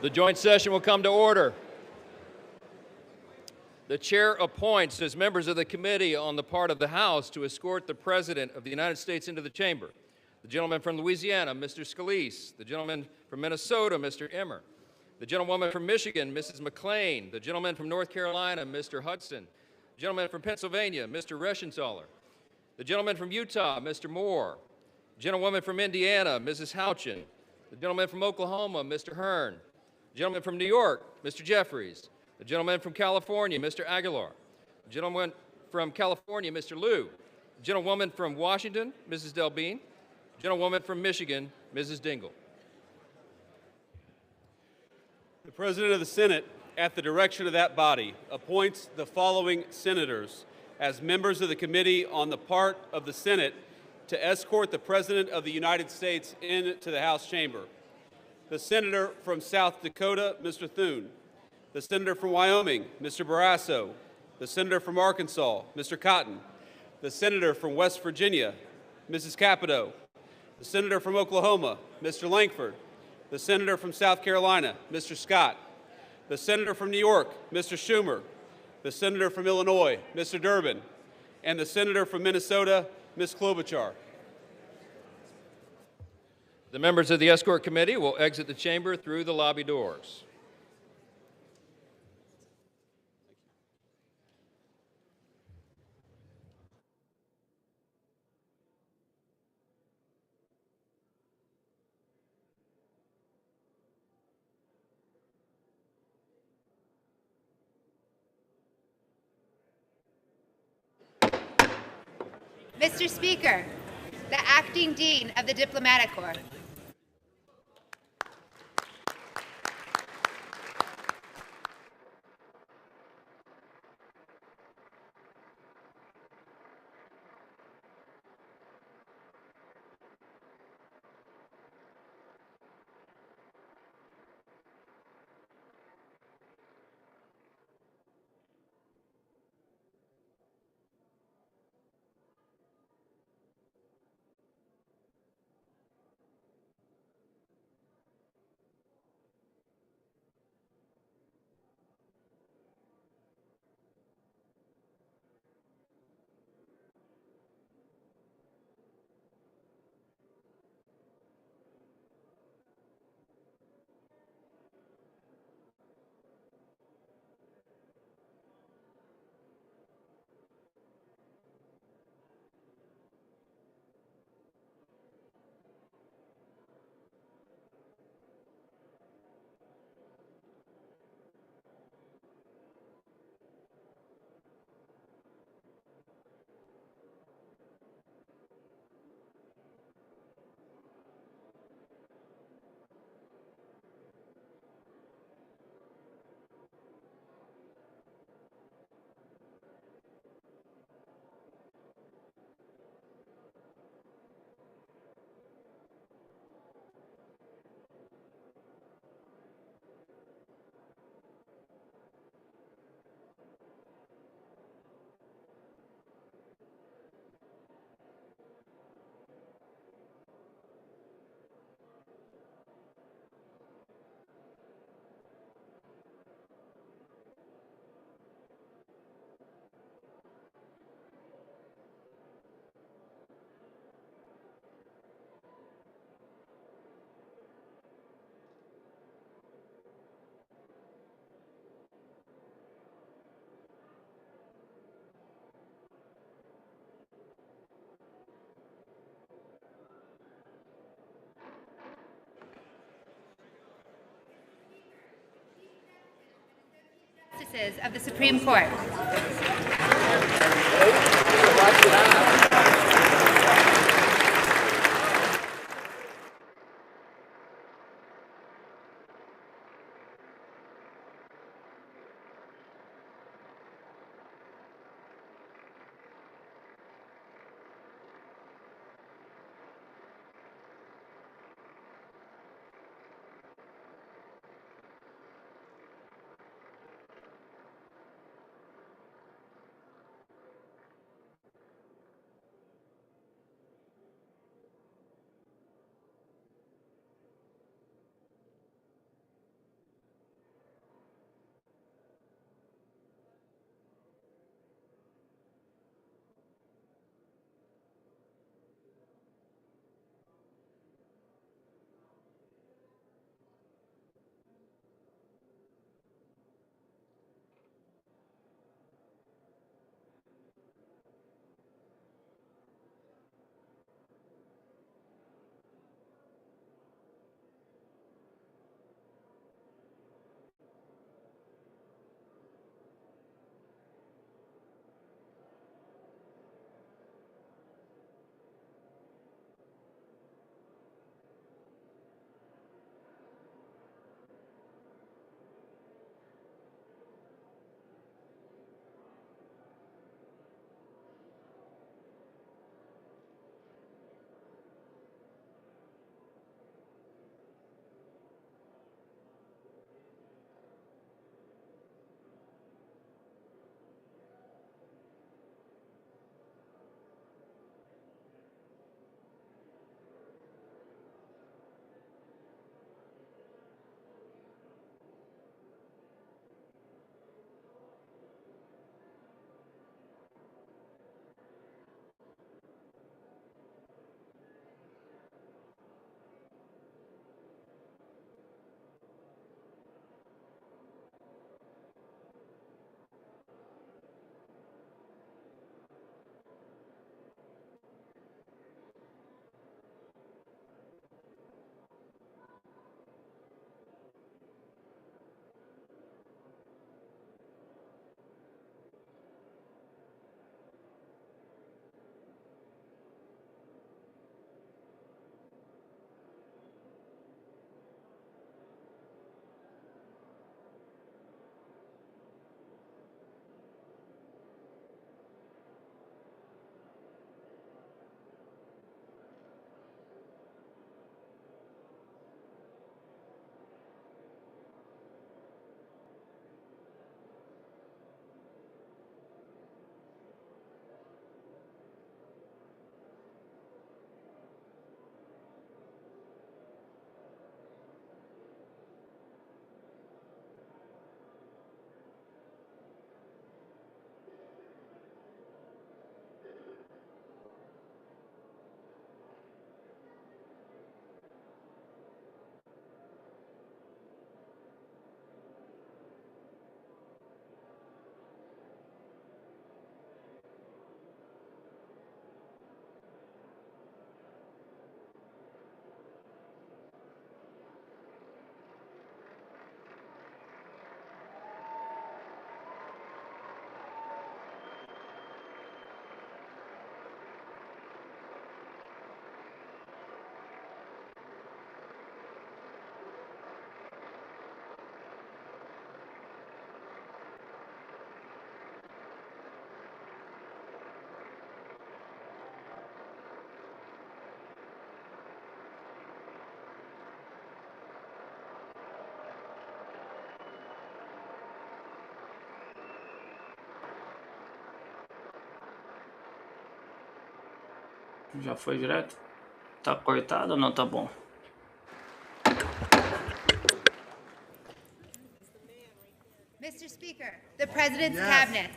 The joint session will come to order. The chair appoints as members of the committee on the part of the House to escort the President of the United States into the chamber. The gentleman from Louisiana, Mr. Scalise. The gentleman from Minnesota, Mr. Emmer. The gentlewoman from Michigan, Mrs. McClain. The gentleman from North Carolina, Mr. Hudson. The gentleman from Pennsylvania, Mr. Reschenthaler. The gentleman from Utah, Mr. Moore. The gentlewoman from Indiana, Mrs. Houchin. The gentleman from Oklahoma, Mr. Hearn. The gentleman from New York, Mr. Jeffries. The gentleman from California, Mr. Aguilar. The gentleman from California, Mr. Liu. The gentlewoman from Washington, Mrs. Delbene. The gentlewoman from Michigan, Mrs. Dingle. The President of the Senate, at the direction of that body, appoints the following senators as members of the committee on the part of the Senate to escort the President of the United States into the House chamber. The Senator from South Dakota, Mr. Thune. The Senator from Wyoming, Mr. Barrasso. The Senator from Arkansas, Mr. Cotton. The Senator from West Virginia, Mrs. Capito. The Senator from Oklahoma, Mr. Lankford. The Senator from South Carolina, Mr. Scott. The Senator from New York, Mr. Schumer. The Senator from Illinois, Mr. Durbin. And the Senator from Minnesota, Ms. Klobuchar. The members of the escort committee will exit the chamber through the lobby doors. Mr. Speaker, the Acting Dean of the Diplomatic Corps. Justices of the Supreme Court. Já foi direto? Tá cortado ou não? Tá bom. Mr. Speaker, the President's Cabinet.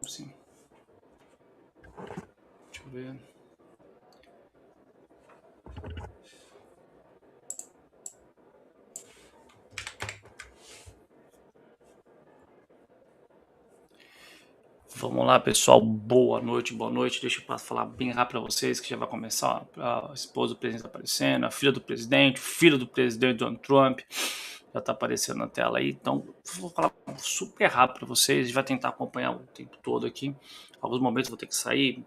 Sim. Deixa eu ver. Vamos lá, pessoal. Boa noite, boa noite. Deixa eu falar bem rápido para vocês que já vai começar. A esposa do presidente aparecendo, a filha do presidente, o filho do presidente Donald Trump já está aparecendo na tela aí. Então, vou falar super rápido para vocês. A gente vai tentar acompanhar o tempo todo aqui. Em alguns momentos eu vou ter que sair,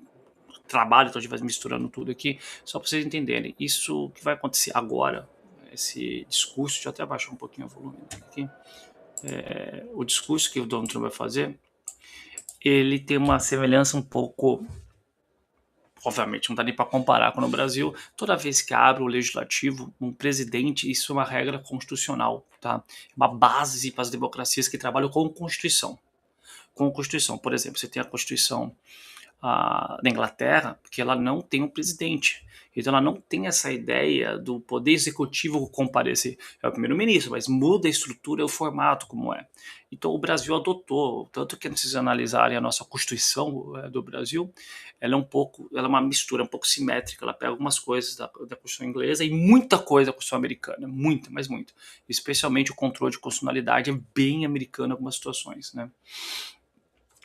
trabalho, então a gente vai misturando tudo aqui, só para vocês entenderem. Isso que vai acontecer agora, esse discurso, deixa eu até abaixar um pouquinho o volume aqui. O discurso que o Donald Trump vai fazer, ele tem uma semelhança um pouco, obviamente não dá nem para comparar com o Brasil. Toda vez que abre o legislativo, um presidente, isso é uma regra constitucional, tá? Uma base para as democracias que trabalham com Constituição. Com a Constituição, por exemplo, você tem a Constituição da Inglaterra, porque ela não tem um presidente. Então ela não tem essa ideia do poder executivo comparecer. É o primeiro-ministro, mas muda a estrutura e o formato como é. Então o Brasil adotou, tanto que se vocês analisarem a nossa Constituição do Brasil, ela é uma mistura um pouco simétrica. Ela pega algumas coisas da Constituição inglesa e muita coisa da Constituição americana, muita, mas muita. Especialmente o controle de constitucionalidade é bem americano em algumas situações, né?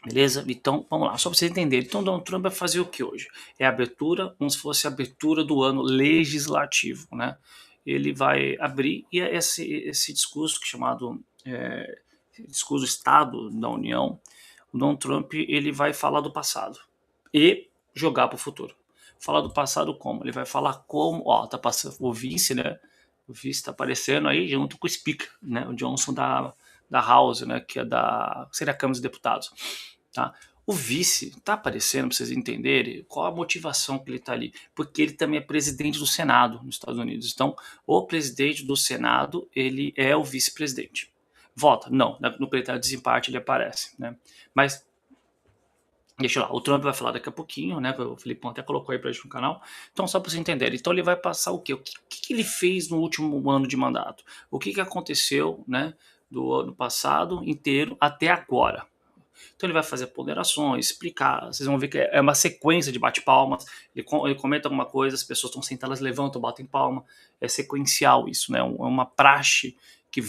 Beleza? Então, vamos lá, só para vocês entenderem. Então, Donald Trump vai fazer o que hoje? É a abertura, como se fosse a abertura do ano legislativo, né? Ele vai abrir e esse discurso que é chamado Discurso do Estado da União, o Donald Trump ele vai falar do passado e jogar para o futuro. Falar do passado como? Ele vai falar como, ó, tá passando o vice, né? O vice está aparecendo aí junto com o speaker, né? O Johnson da House, né? Que é seria a Câmara dos Deputados. Tá? O vice está aparecendo, para vocês entenderem qual a motivação que ele está ali, porque ele também é presidente do Senado nos Estados Unidos. Então, o presidente do Senado, ele é o vice-presidente. Vota? Não, no critério de desempate ele aparece, né? Mas, deixa lá, o Trump vai falar daqui a pouquinho, né? O Felipão até colocou aí pra gente no canal. Então, só para vocês entenderem, então ele vai passar o quê? O que ele fez no último ano de mandato? O que aconteceu, né? Do ano passado inteiro até agora. Então ele vai fazer ponderações, explicar, vocês vão ver que é uma sequência de bate-palmas, ele comenta alguma coisa, as pessoas estão sentadas, levantam, batem palma, é sequencial isso, né? É uma praxe que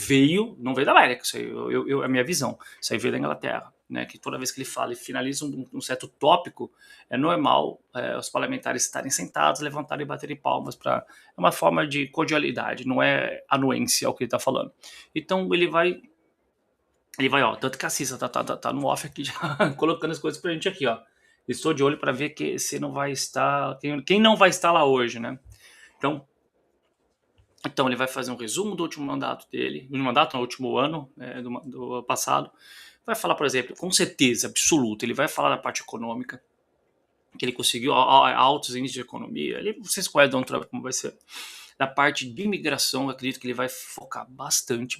não veio da América, isso aí é a minha visão, isso aí veio da Inglaterra, né? Que toda vez que ele fala e finaliza um certo tópico, é normal os parlamentares estarem sentados, levantarem e baterem palmas, é uma forma de cordialidade, não é anuência ao que ele está falando. Então ele vai, ó, tanto que a Cissa tá no off aqui já colocando as coisas pra gente aqui, ó. Estou de olho para ver que se não vai estar, quem não vai estar lá hoje, né? Então ele vai fazer um resumo do último mandato dele, no último ano do passado. Vai falar, por exemplo, com certeza absoluta, ele vai falar da parte econômica, que ele conseguiu altos índices de economia. Vocês conhecem Donald Trump como vai ser. Da parte de imigração, acredito que ele vai focar bastante,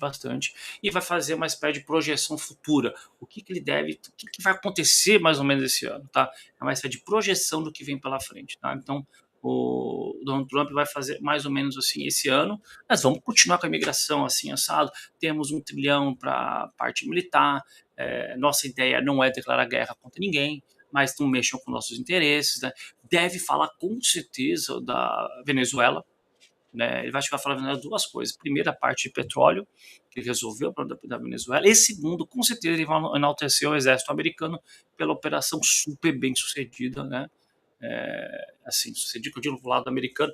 e vai fazer uma espécie de projeção futura. O que ele deve, o que vai acontecer mais ou menos esse ano, tá? É uma espécie de projeção do que vem pela frente, tá? Então, o Donald Trump vai fazer mais ou menos assim esse ano. Nós vamos continuar com a imigração assim, assado. Temos 1 trilhão para a parte militar. Nossa ideia não é declarar guerra contra ninguém, mas não mexam com nossos interesses, né? Deve falar com certeza da Venezuela, né? Ele vai falar duas coisas. Primeiro, a parte de petróleo, que ele resolveu da Venezuela. E segundo, com certeza, ele vai enaltecer o exército americano pela operação super bem sucedida, né? Assim, sucedido, eu digo do lado americano,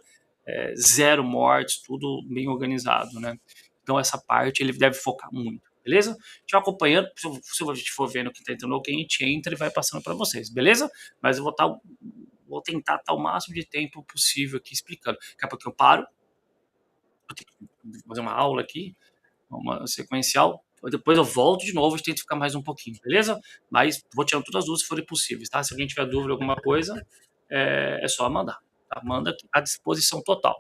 0 mortes, tudo bem organizado, né? Então essa parte ele deve focar muito, beleza? A gente vai acompanhando, se a gente for vendo que tá entrando alguém, a gente entra e vai passando para vocês, beleza? Mas eu vou tentar estar o máximo de tempo possível aqui explicando. Daqui a pouco eu paro, vou ter que fazer uma aula aqui, uma sequencial, depois eu volto de novo e tento ficar mais um pouquinho, beleza? Mas vou tirando todas as dúvidas se forem possíveis, tá? Se alguém tiver dúvida alguma coisa, é só mandar, tá? Manda à disposição total.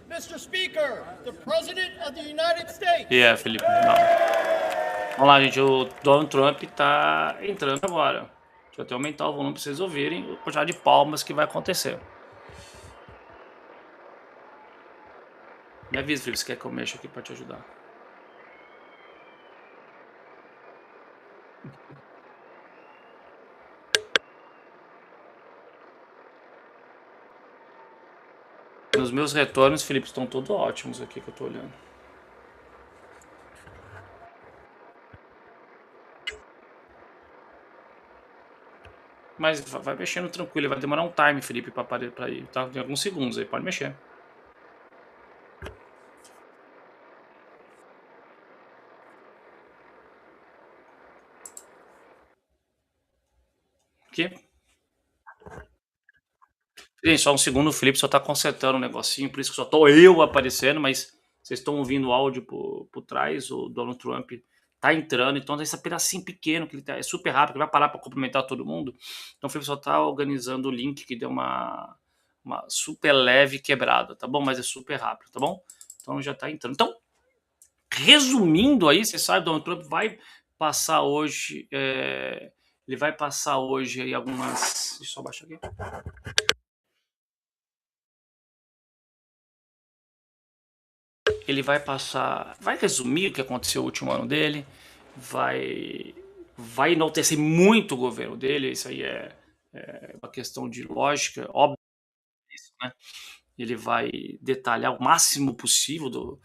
Mr. Speaker, the President of the United States. Felipe, não. Vamos lá, gente, o Donald Trump tá entrando agora. Deixa eu até aumentar o volume para vocês ouvirem o quantidade de palmas que vai acontecer. Me avisa, Felipe, se quer que eu mexa aqui para te ajudar. Nos meus retornos, Felipe, estão todos ótimos aqui que eu tô olhando. Mas vai mexendo tranquilo, vai demorar um time, Felipe, para ir, tá? Tem alguns segundos aí, pode mexer. Aqui. Gente, só um segundo, o Felipe só tá consertando um negocinho, por isso que só tô eu aparecendo, mas vocês estão ouvindo o áudio por trás, o Donald Trump tá entrando, então esse pedacinho pequeno, que ele é super rápido, ele vai parar para cumprimentar todo mundo, então o Felipe só tá organizando o link que deu uma super leve quebrada, tá bom? Mas é super rápido, tá bom? Então já tá entrando. Então, resumindo aí, você sabe, Donald Trump vai passar hoje, ele vai passar hoje aí algumas... Deixa eu só baixar aqui. Ele vai resumir o que aconteceu no último ano dele, vai enaltecer muito o governo dele, isso aí é uma questão de lógica, óbvio, né? Ele vai detalhar o máximo possível do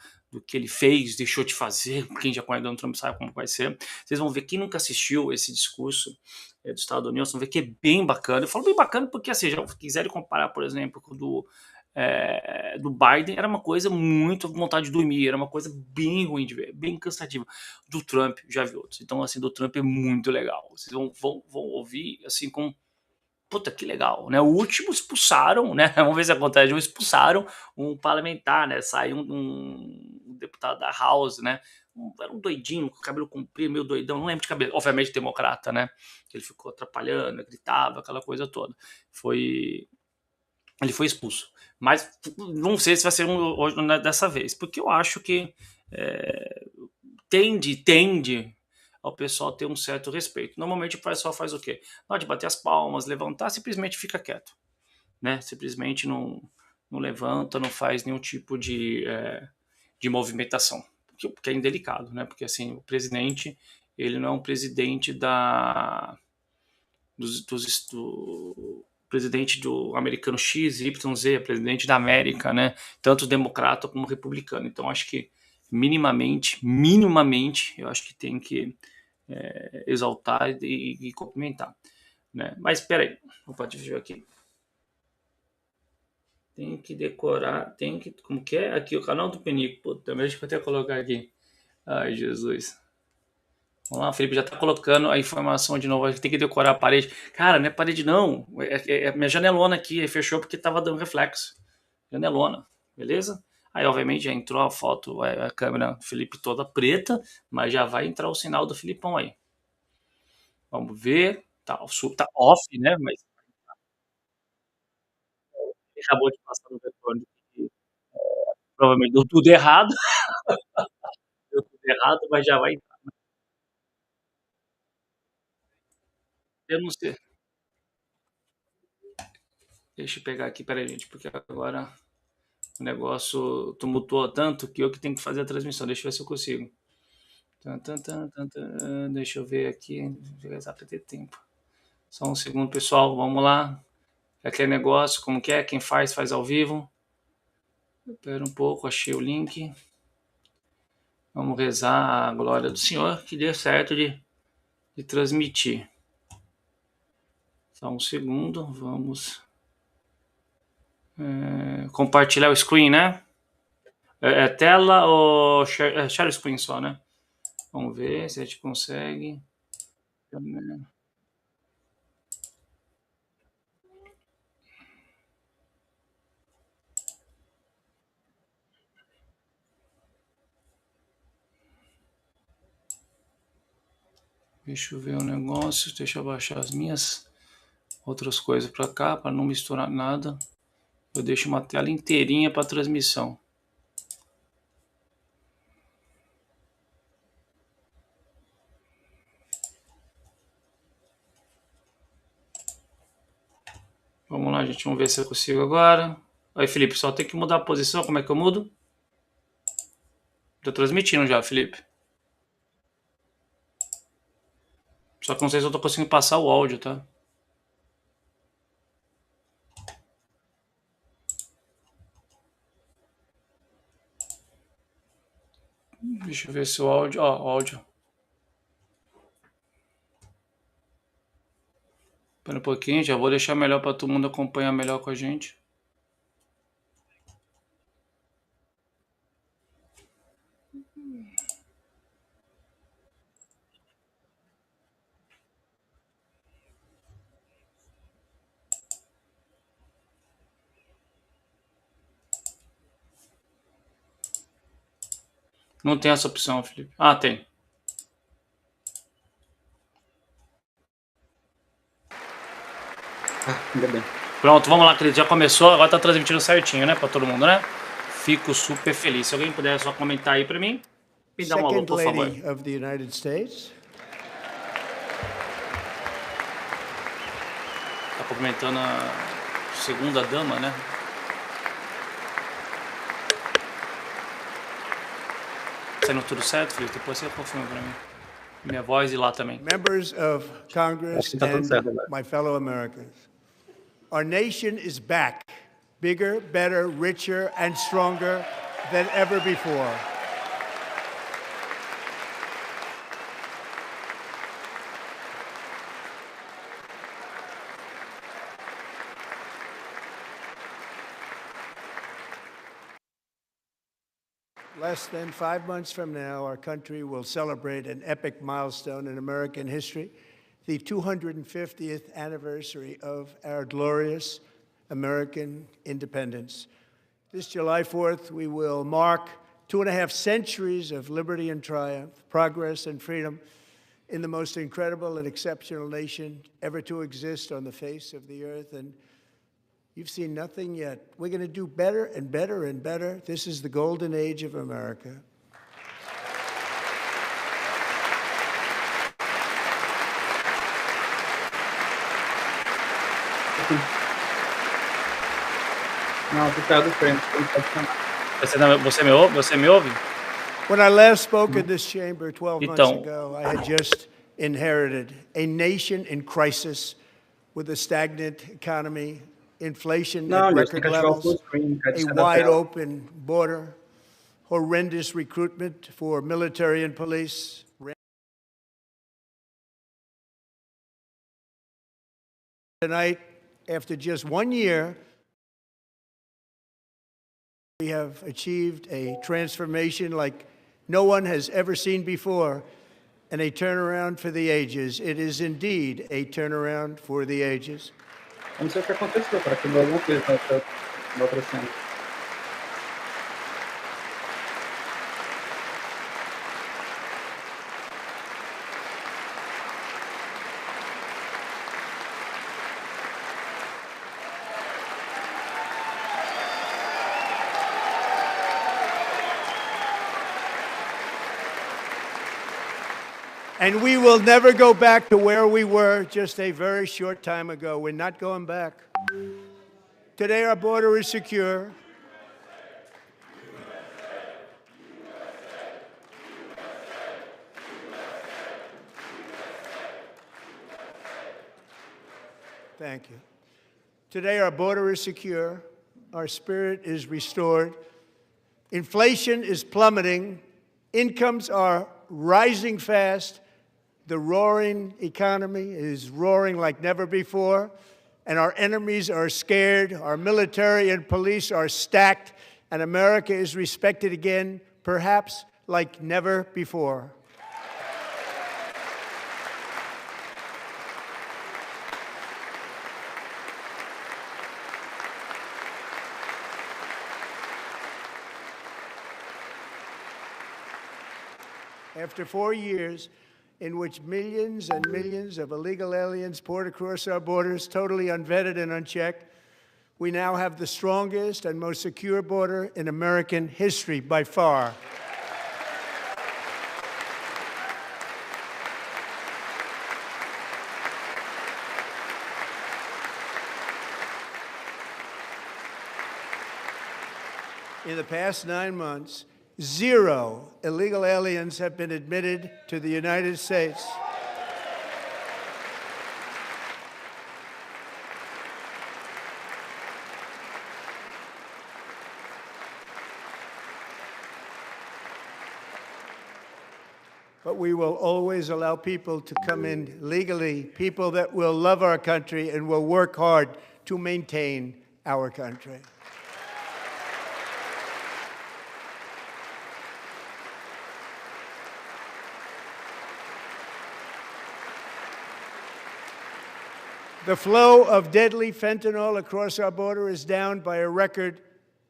que ele fez, deixou de fazer, quem já conhece Donald Trump sabe como vai ser. Vocês vão ver, quem nunca assistiu esse discurso do Estado da União, vocês vão ver que é bem bacana. Eu falo bem bacana porque, assim, já quiserem comparar, por exemplo, com do Biden, era uma coisa muito vontade de dormir, era uma coisa bem ruim de ver, bem cansativa. Do Trump, já vi outros. Então, assim, do Trump é muito legal. Vocês vão ouvir, assim, com... Puta, que legal, né? O último expulsaram, né? Vamos ver se acontece. Expulsaram um parlamentar, né? Saiu um deputado da House, né? Era um doidinho, com cabelo comprido, meio doidão, não lembro de cabelo. Obviamente democrata, né? Ele ficou atrapalhando, gritava, aquela coisa toda. Ele foi expulso. Mas não sei se vai ser dessa vez, porque eu acho que tende ao pessoal ter um certo respeito. Normalmente o pessoal faz o quê? Na hora de bater as palmas, levantar, simplesmente fica quieto, né? Simplesmente não levanta, não faz nenhum tipo de movimentação, porque é indelicado, né? Porque assim, o presidente, ele não é um presidente do presidente do americano X, Y, Z, presidente da América, né? Tanto democrata como republicano. Então, acho que minimamente, eu acho que tem que exaltar e cumprimentar, né? Mas espera aí, opa, deixa eu ver aqui. Tem que decorar, como que é? Aqui, o canal do Penico, pô, também deixa eu até colocar aqui. Ai, Jesus. Vamos lá, o Felipe já tá colocando a informação de novo. A gente tem que decorar a parede. Cara, não é parede, não. É minha janelona aqui. Aí fechou porque tava dando reflexo. Janelona, beleza? Aí, obviamente, já entrou a foto, a câmera do Felipe toda preta, mas já vai entrar o sinal do Filipão aí. Vamos ver. Tá off, né? Mas ele acabou de passar no retorno. Provavelmente deu tudo errado. Deu tudo errado, mas já vai entrar. Eu não sei. Deixa eu pegar aqui, peraí, gente, porque agora o negócio tumultuou tanto que eu que tenho que fazer a transmissão. Deixa eu ver se eu consigo. Deixa eu ver aqui. Já para ter tempo. Só um segundo, pessoal. Vamos lá. Aquele negócio, como que é? Quem faz ao vivo. Espera um pouco, achei o link. Vamos rezar a glória do Senhor, que dê certo de transmitir. Só um segundo, vamos compartilhar o screen, né? É tela ou share screen só, né? Vamos ver se a gente consegue. Deixa eu ver o negócio, deixa eu baixar as minhas outras coisas para cá, para não misturar nada. Eu deixo uma tela inteirinha para transmissão. Vamos lá, gente, vamos ver se eu consigo agora. Aí, Felipe, só tem que mudar a posição, como é que eu mudo? Tô transmitindo já, Felipe. Só que não sei se eu tô conseguindo passar o áudio, tá? Deixa eu ver se o áudio... Ó, o áudio. Espera um pouquinho, já vou deixar melhor para todo mundo acompanhar melhor com a gente. Não tem essa opção, Felipe. Ah, tem. Ainda bem. Pronto, vamos lá, querido. Já começou, agora tá transmitindo certinho, né? Pra todo mundo, né? Fico super feliz. Se alguém puder só comentar aí pra mim, me dá um alô, por favor. Second Lady of the United States. Tá cumprimentando a segunda dama, né? Saindo tudo certo, Felipe? Depois você confirma pra mim. Minha voz e lá também. Members of Congress and my fellow Americans. Our nation is back, bigger, better, richer, and stronger than ever before. Less than 5 months from now, our country will celebrate an epic milestone in American history, the 250th anniversary of our glorious American independence. This July 4th, we will mark 2.5 centuries of liberty and triumph, progress and freedom in the most incredible and exceptional nation ever to exist on the face of the earth. And you've seen nothing yet. We're going to do better and better and better. This is the golden age of America. assim. Não, por causa do frame, não pode chamar. Você me ouve? When I last spoke in this chamber 12 months Então, ago, I had just inherited a nation in crisis with a stagnant economy, inflation Não, at Deus, tem record que ativar o full levels, screen, cara, a isso é da wide tela. open border, horrendous recruitment for military and police. Tonight, after just 1 year, we have achieved a transformation like no one has ever seen before, and a turnaround for the ages. It is indeed a turnaround for the ages. Eu não sei o que aconteceu, cara, quebrou alguma coisa na outra cena. And we will never go back to where we were just a very short time ago. We're not going back. Today, our border is secure. Thank you. Today, our border is secure. Our spirit is restored. Inflation is plummeting. Incomes are rising fast. The roaring economy is roaring like never before, and our enemies are scared. Our military and police are stacked, and America is respected again, perhaps like never before. After 4 years, in which millions and millions of illegal aliens poured across our borders, totally unvetted and unchecked, we now have the strongest and most secure border in American history by far. In the past 9 months, 0 illegal aliens have been admitted to the United States. But we will always allow people to come in legally, people that will love our country and will work hard to maintain our country. The flow of deadly fentanyl across our border is down by a record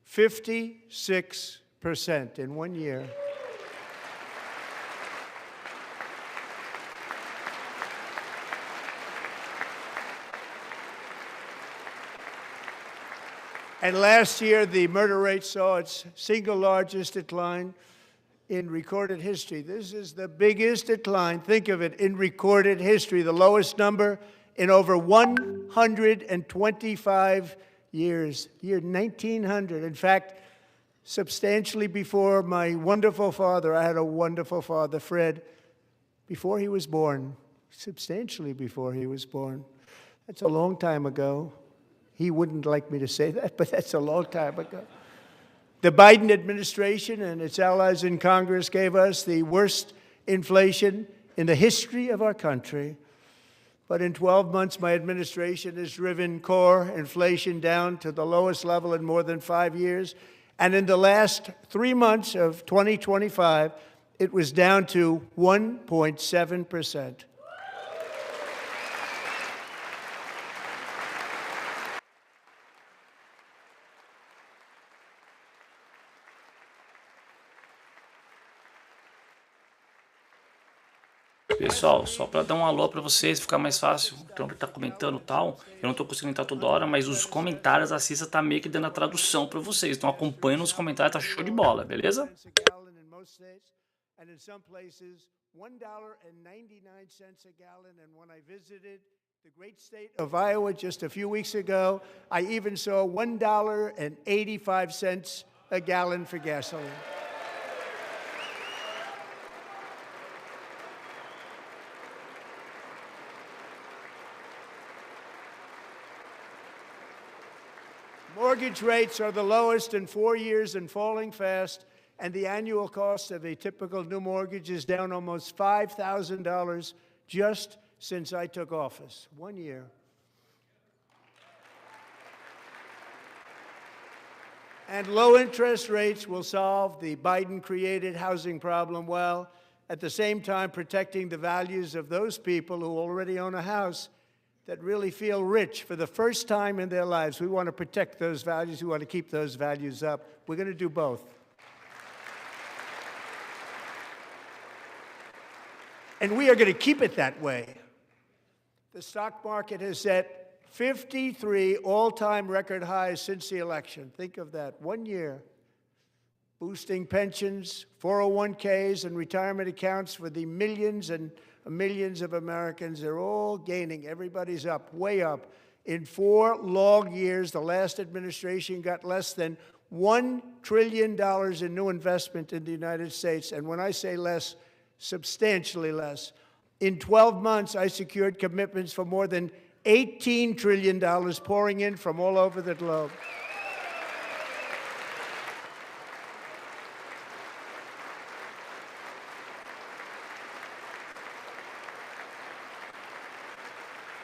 56% in 1 year. And last year, the murder rate saw its single largest decline in recorded history. This is the biggest decline, think of it, in recorded history, the lowest number in over 125 years, year 1900. In fact, substantially before my wonderful father, I had a wonderful father, Fred, before he was born, substantially before he was born. That's a long time ago. He wouldn't like me to say that, but that's a long time ago. The Biden administration and its allies in Congress gave us the worst inflation in the history of our country. But in 12 months, my administration has driven core inflation down to the lowest level in more than 5 years. And in the last 3 months of 2025, it was down to 1.7%. Pessoal, só para dar um alô para vocês, ficar mais fácil. O Trump tá comentando e tal. Eu não tô conseguindo entrar toda hora, mas os comentários, a Cissa tá meio que dando a tradução para vocês. Então acompanha nos comentários, tá show de bola, beleza? The great state of Iowa just a few weeks ago, I even saw $1.85 a gallon for gasoline. Mortgage rates are the lowest in 4 years and falling fast, and the annual cost of a typical new mortgage is down almost $5,000 just since I took office. 1 year. And low interest rates will solve the Biden-created housing problem while at the same time protecting the values of those people who already own a house that really feel rich for the first time in their lives. We want to protect those values. We want to keep those values up. We're going to do both. And we are going to keep it that way. The stock market has set 53 all-time record highs since the election. Think of that, 1 year. Boosting pensions, 401ks, and retirement accounts for the millions and millions of Americans. They're all gaining. Everybody's up, way up. In 4 long years, the last administration got less than $1 trillion in new investment in the United States. And when I say less, substantially less. In 12 months, I secured commitments for more than $18 trillion pouring in from all over the globe.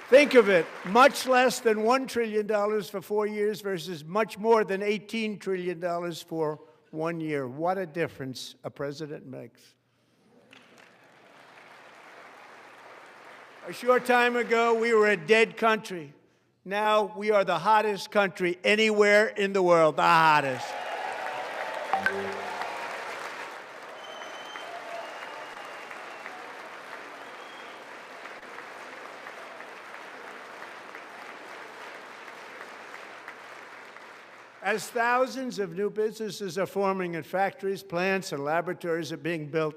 Think of it, much less than $1 trillion for 4 years versus much more than $18 trillion for 1 year. What a difference a president makes. A short time ago, we were a dead country. Now we are the hottest country anywhere in the world, the hottest. As thousands of new businesses are forming and factories, plants, and laboratories are being built,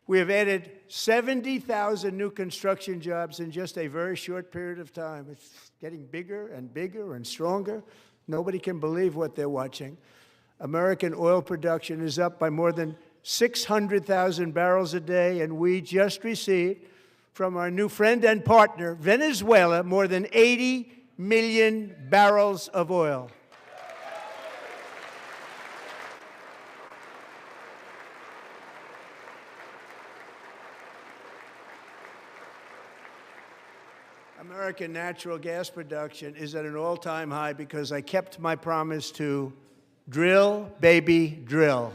we have added 70,000 new construction jobs in just a very short period of time. It's getting bigger and bigger and stronger. Nobody can believe what they're watching. American oil production is up by more than 600,000 barrels a day, and we just received from our new friend and partner, Venezuela, more than 80 million barrels of oil. American natural gas production is at an all-time high because I kept my promise to drill, baby, drill.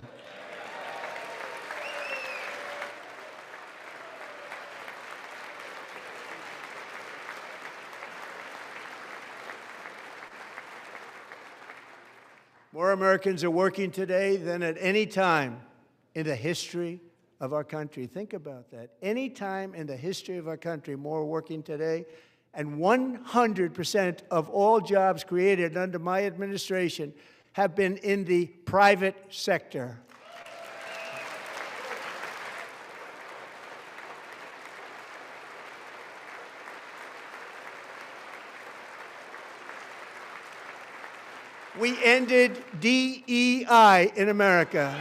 More Americans are working today than at any time in the history of our country. Think about that. Any time in the history of our country, more working today. And 100% of all jobs created under my administration have been in the private sector. We ended DEI in America.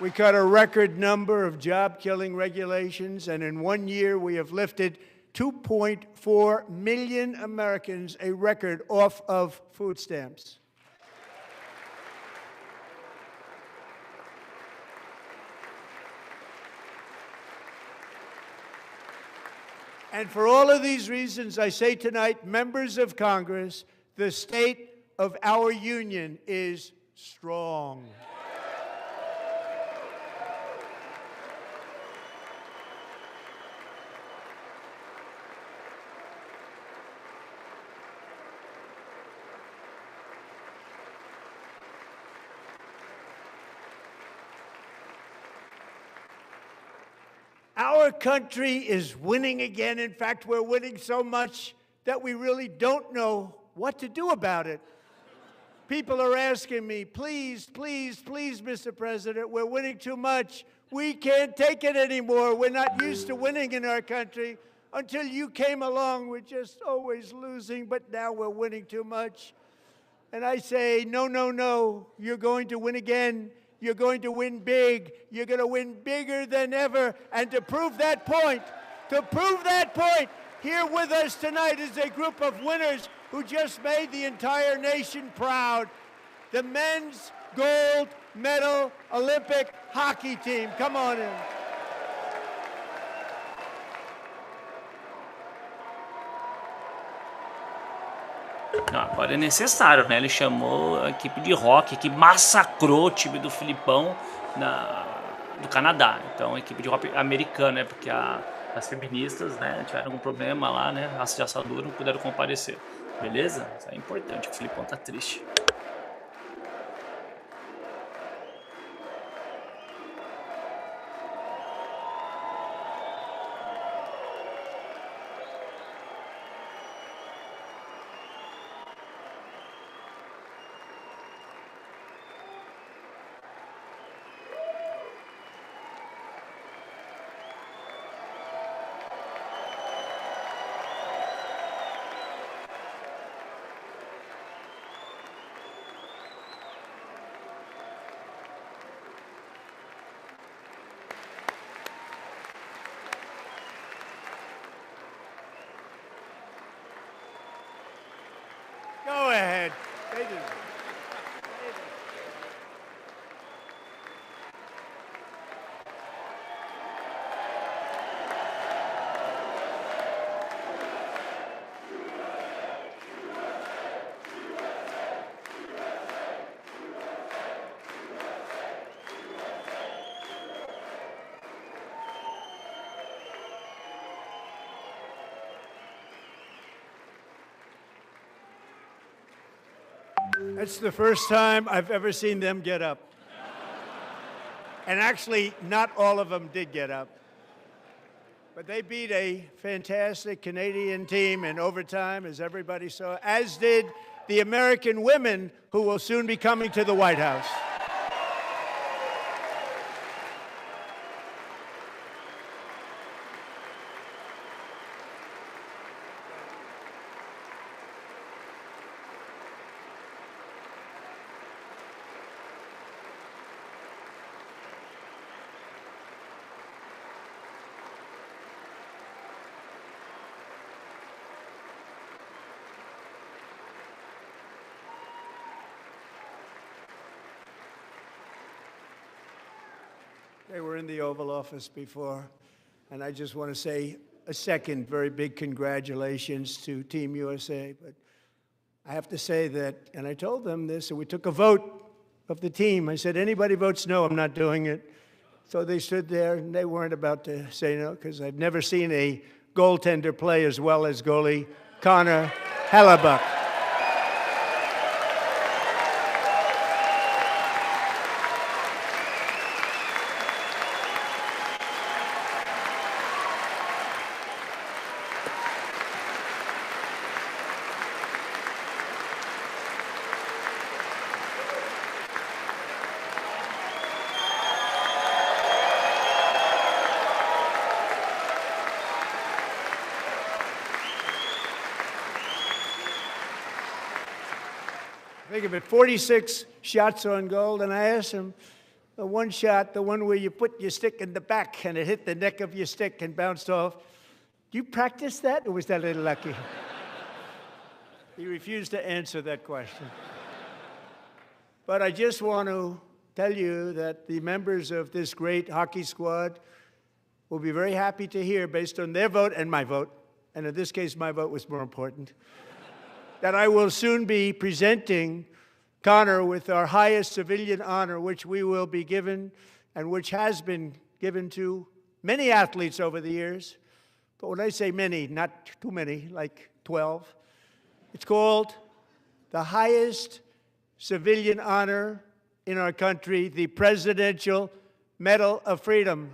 We cut a record number of job-killing regulations, and in 1 year we have lifted 2.4 million Americans, a record, off of food stamps. And for all of these reasons, I say tonight, members of Congress, the state of our union is strong. Our country is winning again. In fact, we're winning so much that we really don't know what to do about it. People are asking me, please, please, please, Mr. President, we're winning too much. We can't take it anymore. We're not used to winning in our country. Until you came along, we're just always losing, but now we're winning too much. And I say, no, no, no, you're going to win again. You're going to win big. You're going to win bigger than ever. And to prove that point, here with us tonight is a group of winners who just made the entire nation proud. The men's gold medal Olympic hockey team. Come on in. Não, agora é necessário, né? Ele chamou a equipe de rock que massacrou o time do Filipão do Canadá. Então, a equipe de rock americana, né? Porque as feministas, né, tiveram algum problema lá, né? Raça de assadura, não puderam comparecer. Beleza? Isso é importante, o Filipão tá triste. Go ahead. That's the first time I've ever seen them get up. And actually, not all of them did get up. But they beat a fantastic Canadian team in overtime, as everybody saw, as did the American women who will soon be coming to the White House. They were in the Oval Office before, and I just want to say a second very big congratulations to Team USA. But I have to say that, and I told them this, and we took a vote of the team. I said, anybody votes no, I'm not doing it. So they stood there, and they weren't about to say no, because I've never seen a goaltender play as well as goalie Connor Hellebuck. Think of it, 46 shots on goal, and I asked him, the one shot, the one where you put your stick in the back and it hit the neck of your stick and bounced off, do you practice that, or was that a little lucky? He refused to answer that question. But I just want to tell you that the members of this great hockey squad will be very happy to hear, based on their vote and my vote, and in this case my vote was more important, that I will soon be presenting Connor with our highest civilian honor, which we will be given and which has been given to many athletes over the years. But when I say many, not too many, like 12, it's called the highest civilian honor in our country, the Presidential Medal of Freedom.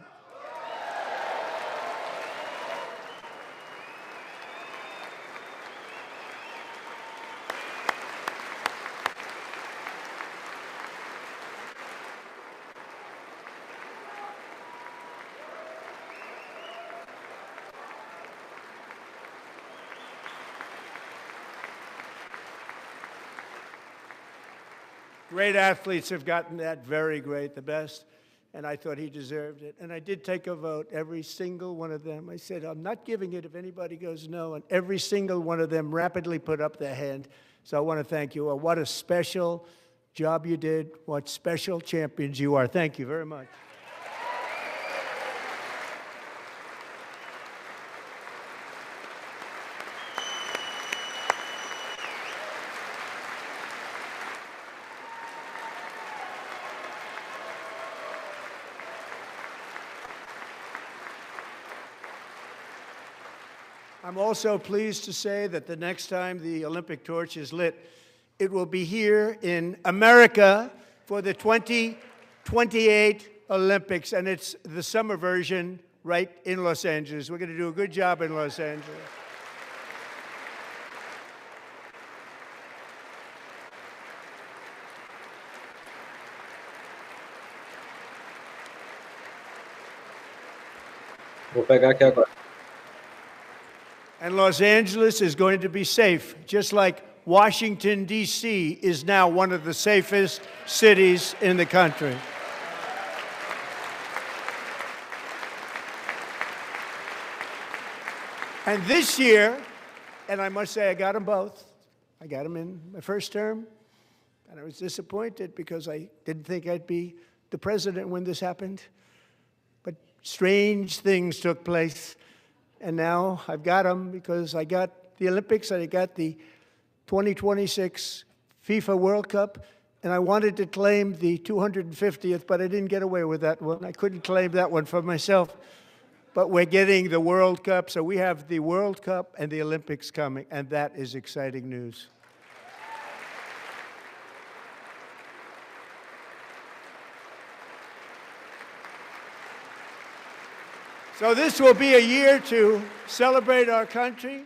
Great athletes have gotten that, very great, the best, and I thought he deserved it. And I did take a vote, every single one of them. I said, I'm not giving it if anybody goes no, and every single one of them rapidly put up their hand. So I want to thank you. What a special job you did. What special champions you are. Thank you very much. I'm also pleased to say that the next time the Olympic torch is lit, it will be here in America for the 2028 Olympics, and it's the summer version right in Los Angeles. We're going to do a good job in Los Angeles. Vou pegar aqui agora. And Los Angeles is going to be safe, just like Washington, D.C. is now one of the safest cities in the country. And this year, and I must say I got them both. I got them in my first term, and I was disappointed because I didn't think I'd be the president when this happened. But strange things took place. And now I've got them because I got the Olympics and I got the 2026 FIFA World Cup, and I wanted to claim the 250th, but I didn't get away with that one. I couldn't claim that one for myself. But we're getting the World Cup, so we have the World Cup and the Olympics coming, and that is exciting news. So this will be a year to celebrate our country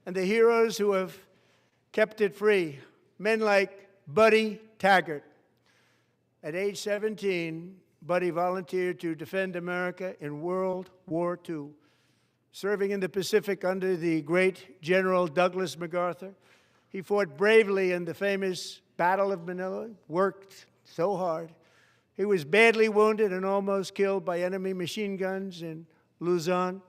and the heroes who have kept it free. Men like Buddy Taggart. At age 17, Buddy volunteered to defend America in World War II, serving in the Pacific under the great General Douglas MacArthur. He fought bravely in the famous Battle of Manila, worked so hard. He was badly wounded and almost killed by enemy machine guns in Luzon.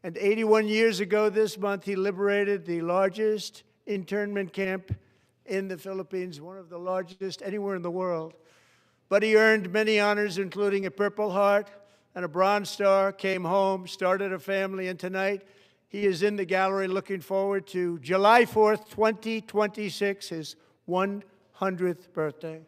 And 81 years ago this month, he liberated the largest internment camp in the Philippines, one of the largest anywhere in the world. But he earned many honors, including a Purple Heart and a Bronze Star, came home, started a family, and tonight he is in the gallery looking forward to July 4th, 2026, his 100th birthday.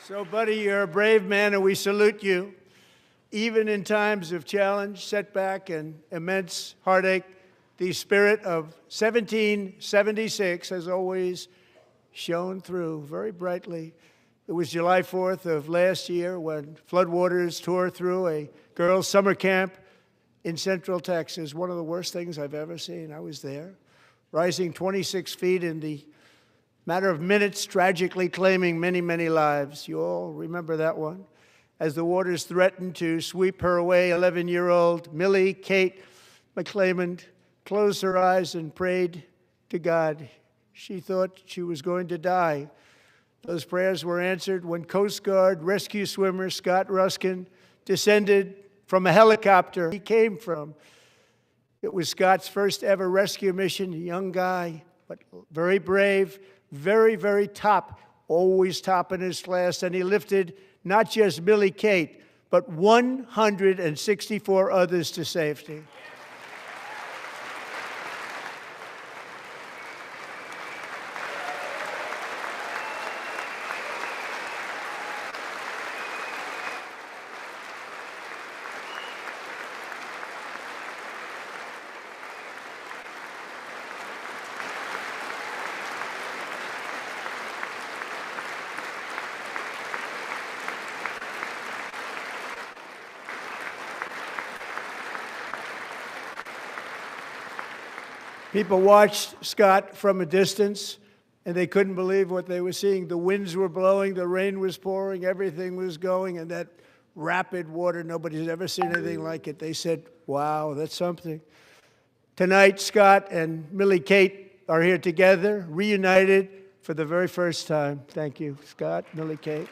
So, Buddy, you're a brave man, and we salute you. Even in times of challenge, setback, and immense heartache, the spirit of 1776 has always shone through very brightly. It was July 4th of last year when floodwaters tore through a girls' summer camp in Central Texas, one of the worst things I've ever seen. I was there, rising 26 feet in the matter of minutes, tragically claiming many, many lives. You all remember that one. As the waters threatened to sweep her away, 11-year-old Millie Kate McClelland closed her eyes and prayed to God. She thought she was going to die. Those prayers were answered when Coast Guard rescue swimmer Scott Ruskin descended from a helicopter he came from. It was Scott's first ever rescue mission, a young guy, but very brave, very, very top, always top in his class, and he lifted not just Millie Kate, but 164 others to safety. People watched Scott from a distance, and they couldn't believe what they were seeing. The winds were blowing, the rain was pouring, everything was going, and that rapid water, nobody's ever seen anything like it. They said, wow, that's something. Tonight, Scott and Millie Kate are here together, reunited for the very first time. Thank you, Scott, Millie Kate.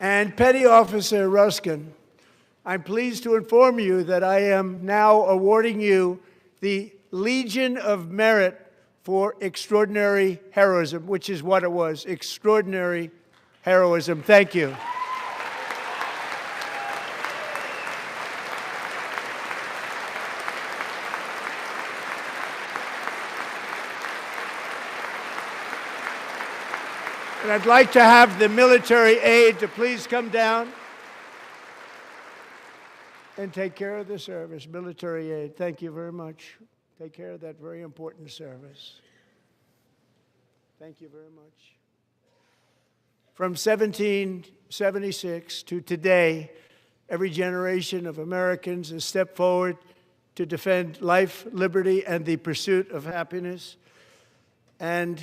And Petty Officer Ruskin, I'm pleased to inform you that I am now awarding you the Legion of Merit for extraordinary heroism, which is what it was, extraordinary heroism. Thank you. And I'd like to have the military aide to please come down and take care of the service. Military aide, thank you very much. Take care of that very important service. Thank you very much. From 1776 to today, every generation of Americans has stepped forward to defend life, liberty, and the pursuit of happiness. And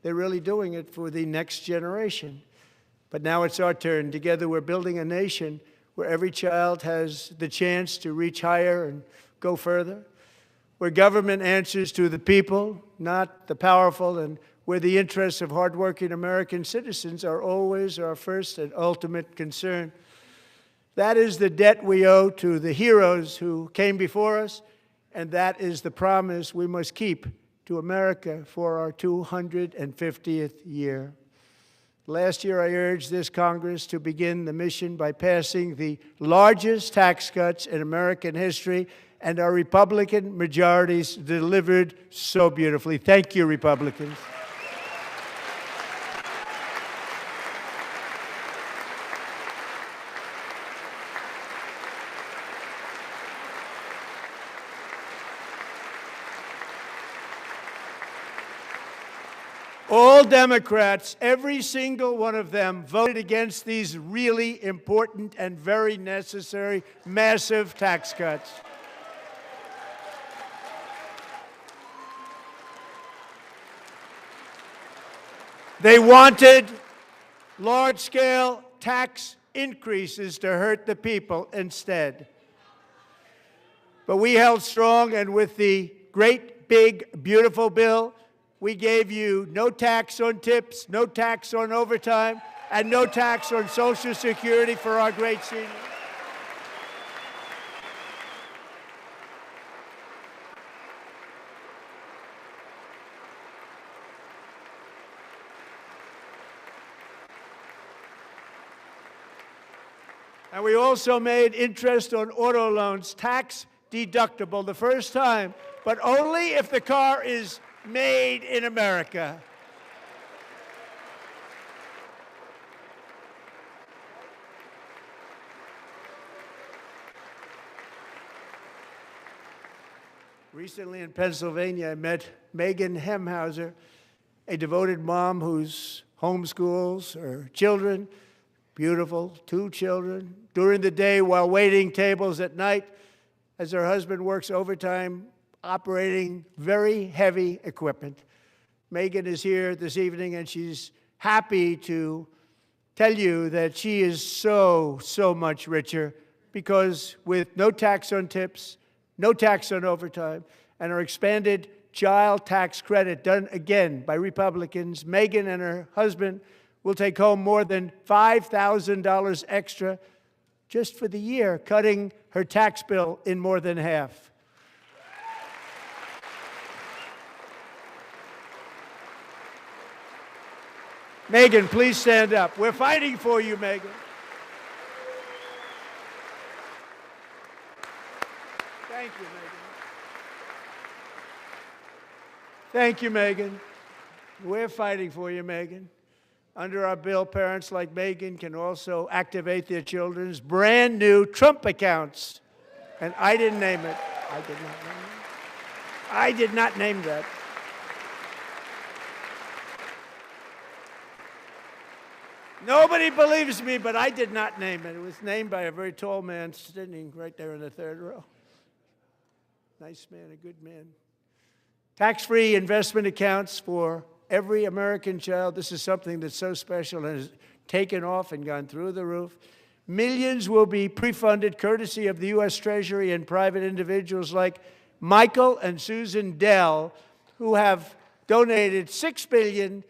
they're really doing it for the next generation. But now it's our turn. Together we're building a nation where every child has the chance to reach higher and go further, where government answers to the people, not the powerful, and where the interests of hardworking American citizens are always our first and ultimate concern. That is the debt we owe to the heroes who came before us, and that is the promise we must keep to America for our 250th year. Last year, I urged this Congress to begin the mission by passing the largest tax cuts in American history, and our Republican majorities delivered so beautifully. Thank you, Republicans. All Democrats, every single one of them, voted against these really important and very necessary massive tax cuts. They wanted large-scale tax increases to hurt the people instead. But we held strong, and with the great, big, beautiful bill, we gave you no tax on tips, no tax on overtime, and no tax on Social Security for our great seniors. And we also made interest on auto loans tax deductible the first time, but only if the car is made in America. Recently in Pennsylvania, I met Megan Hemhauser, a devoted mom who's homeschools her children, beautiful, 2 children, during the day while waiting tables at night as her husband works overtime operating very heavy equipment. Megan is here this evening, and she's happy to tell you that she is so much richer because with no tax on tips, no tax on overtime, and our expanded child tax credit done again by Republicans, Megan and her husband will take home more than $5,000 extra just for the year, cutting her tax bill in more than half. Megan, please stand up. We're fighting for you, Megan. Thank you, Megan. Thank you, Megan. We're fighting for you, Megan. Under our bill, parents like Megan can also activate their children's brand new Trump accounts. And I didn't name it. I did not name it. I did not name that. Nobody believes me, but I did not name it. It was named by a very tall man sitting right there in the third row. Nice man, a good man. Tax-free investment accounts for every American child. This is something that's so special and has taken off and gone through the roof. Millions will be pre-funded courtesy of the U.S. Treasury and private individuals like Michael and Susan Dell, who have donated $6.25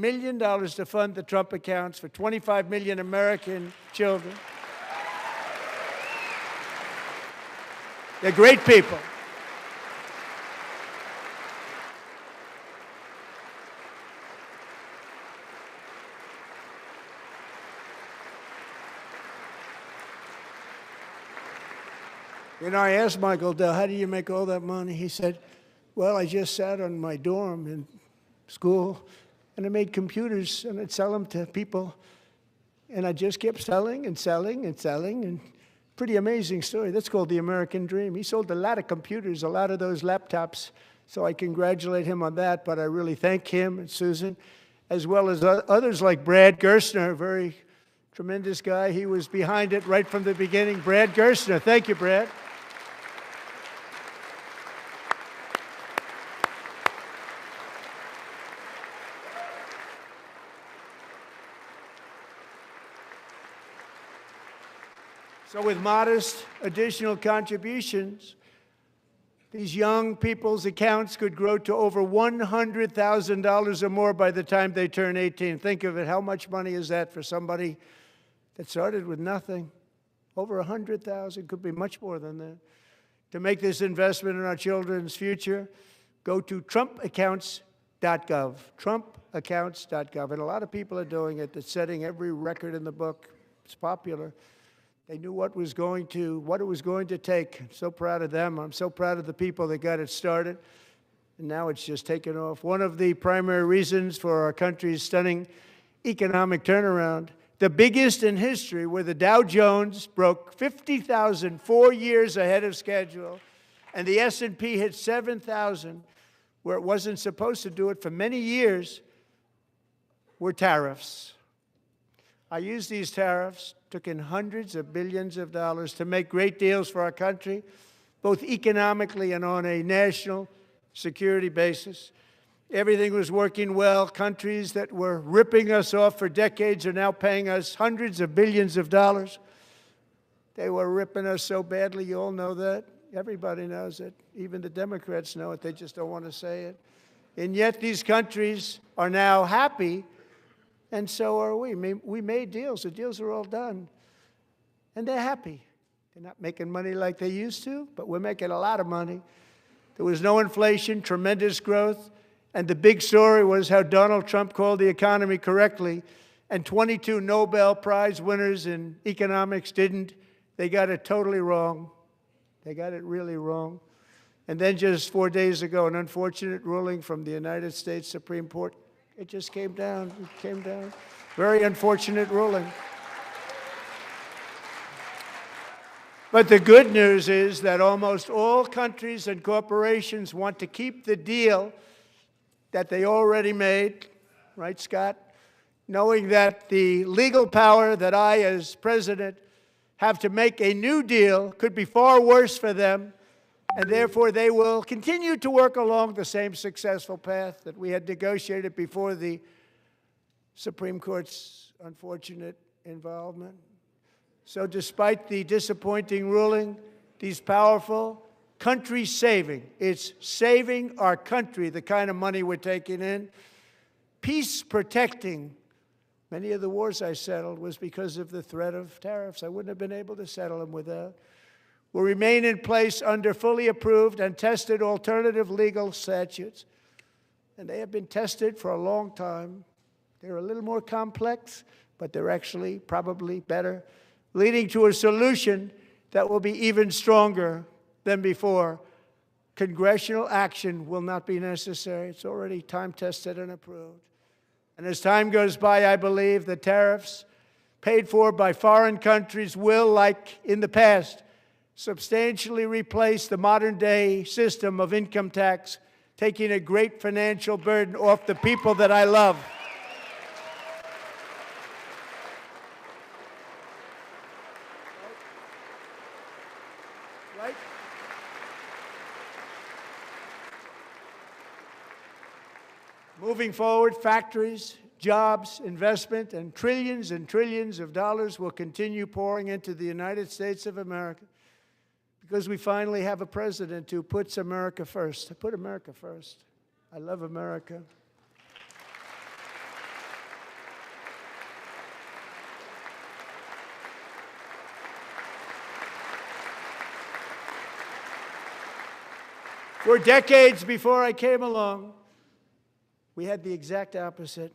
billion to fund the Trump accounts for 25 million American children. They're great people. You know, I asked Michael Dell, how do you make all that money? He said, well, I just sat on my dorm in school, and I made computers, and I'd sell them to people, and I just kept selling and selling and selling, and pretty amazing story. That's called the American dream. He sold a lot of computers, a lot of those laptops, so I congratulate him on that, but I really thank him and Susan, as well as others like Brad Gerstner, a very tremendous guy. He was behind it right from the beginning. Brad Gerstner, thank you, Brad. So with modest additional contributions, these young people's accounts could grow to over $100,000 or more by the time they turn 18. Think of it, how much money is that for somebody that started with nothing? Over 100,000, could be much more than that. To make this investment in our children's future, go to trumpaccounts.gov, trumpaccounts.gov. And a lot of people are doing it. They're setting every record in the book. It's popular. They knew what it was going to take. I'm so proud of them. I'm so proud of the people that got it started. And now it's just taken off. One of the primary reasons for our country's stunning economic turnaround, the biggest in history, where the Dow Jones broke 50,000 4 years ahead of schedule, and the S&P hit 7,000, where it wasn't supposed to do it for many years, were tariffs. I used these tariffs, took in hundreds of billions of dollars to make great deals for our country, both economically and on a national security basis. Everything was working well. Countries that were ripping us off for decades are now paying us hundreds of billions of dollars. They were ripping us so badly, you all know that. Everybody knows it. Even the Democrats know it. They just don't want to say it. And yet these countries are now happy, and so are we. We made deals. The deals are all done. And they're happy. They're not making money like they used to, but we're making a lot of money. There was no inflation, tremendous growth, and the big story was how Donald Trump called the economy correctly, and 22 Nobel Prize winners in economics didn't. They got it totally wrong. They got it really wrong. And then just 4 days ago, an unfortunate ruling from the United States Supreme Court. It just came down. It came down. Very unfortunate ruling. But the good news is that almost all countries and corporations want to keep the deal that they already made, right, Scott? Knowing that the legal power that I, as president, have to make a new deal could be far worse for them, and therefore they will continue to work along the same successful path that we had negotiated before the Supreme Court's unfortunate involvement. So despite the disappointing ruling, these powerful country-saving, it's saving our country, the kind of money we're taking in, peace-protecting. Many of the wars I settled was because of the threat of tariffs. I wouldn't have been able to settle them without. Will remain in place under fully approved and tested alternative legal statutes. And they have been tested for a long time. They're a little more complex, but they're actually probably better, leading to a solution that will be even stronger than before. Congressional action will not be necessary. It's already time-tested and approved. And as time goes by, I believe the tariffs paid for by foreign countries will, like in the past, substantially replace the modern-day system of income tax, taking a great financial burden off the people that I love. Right? Moving forward, factories, jobs, investment, and trillions of dollars will continue pouring into the United States of America because we finally have a president who puts America first. I put America first. I love America. For decades before I came along, we had the exact opposite.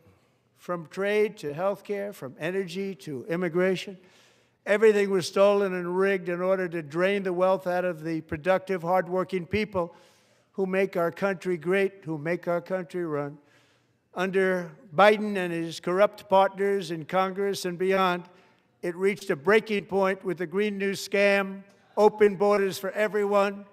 From trade to healthcare, from energy to immigration, everything was stolen and rigged in order to drain the wealth out of the productive, hardworking people who make our country great, who make our country run. Under Biden and his corrupt partners in Congress and beyond, it reached a breaking point with the Green New scam, open borders for everyone.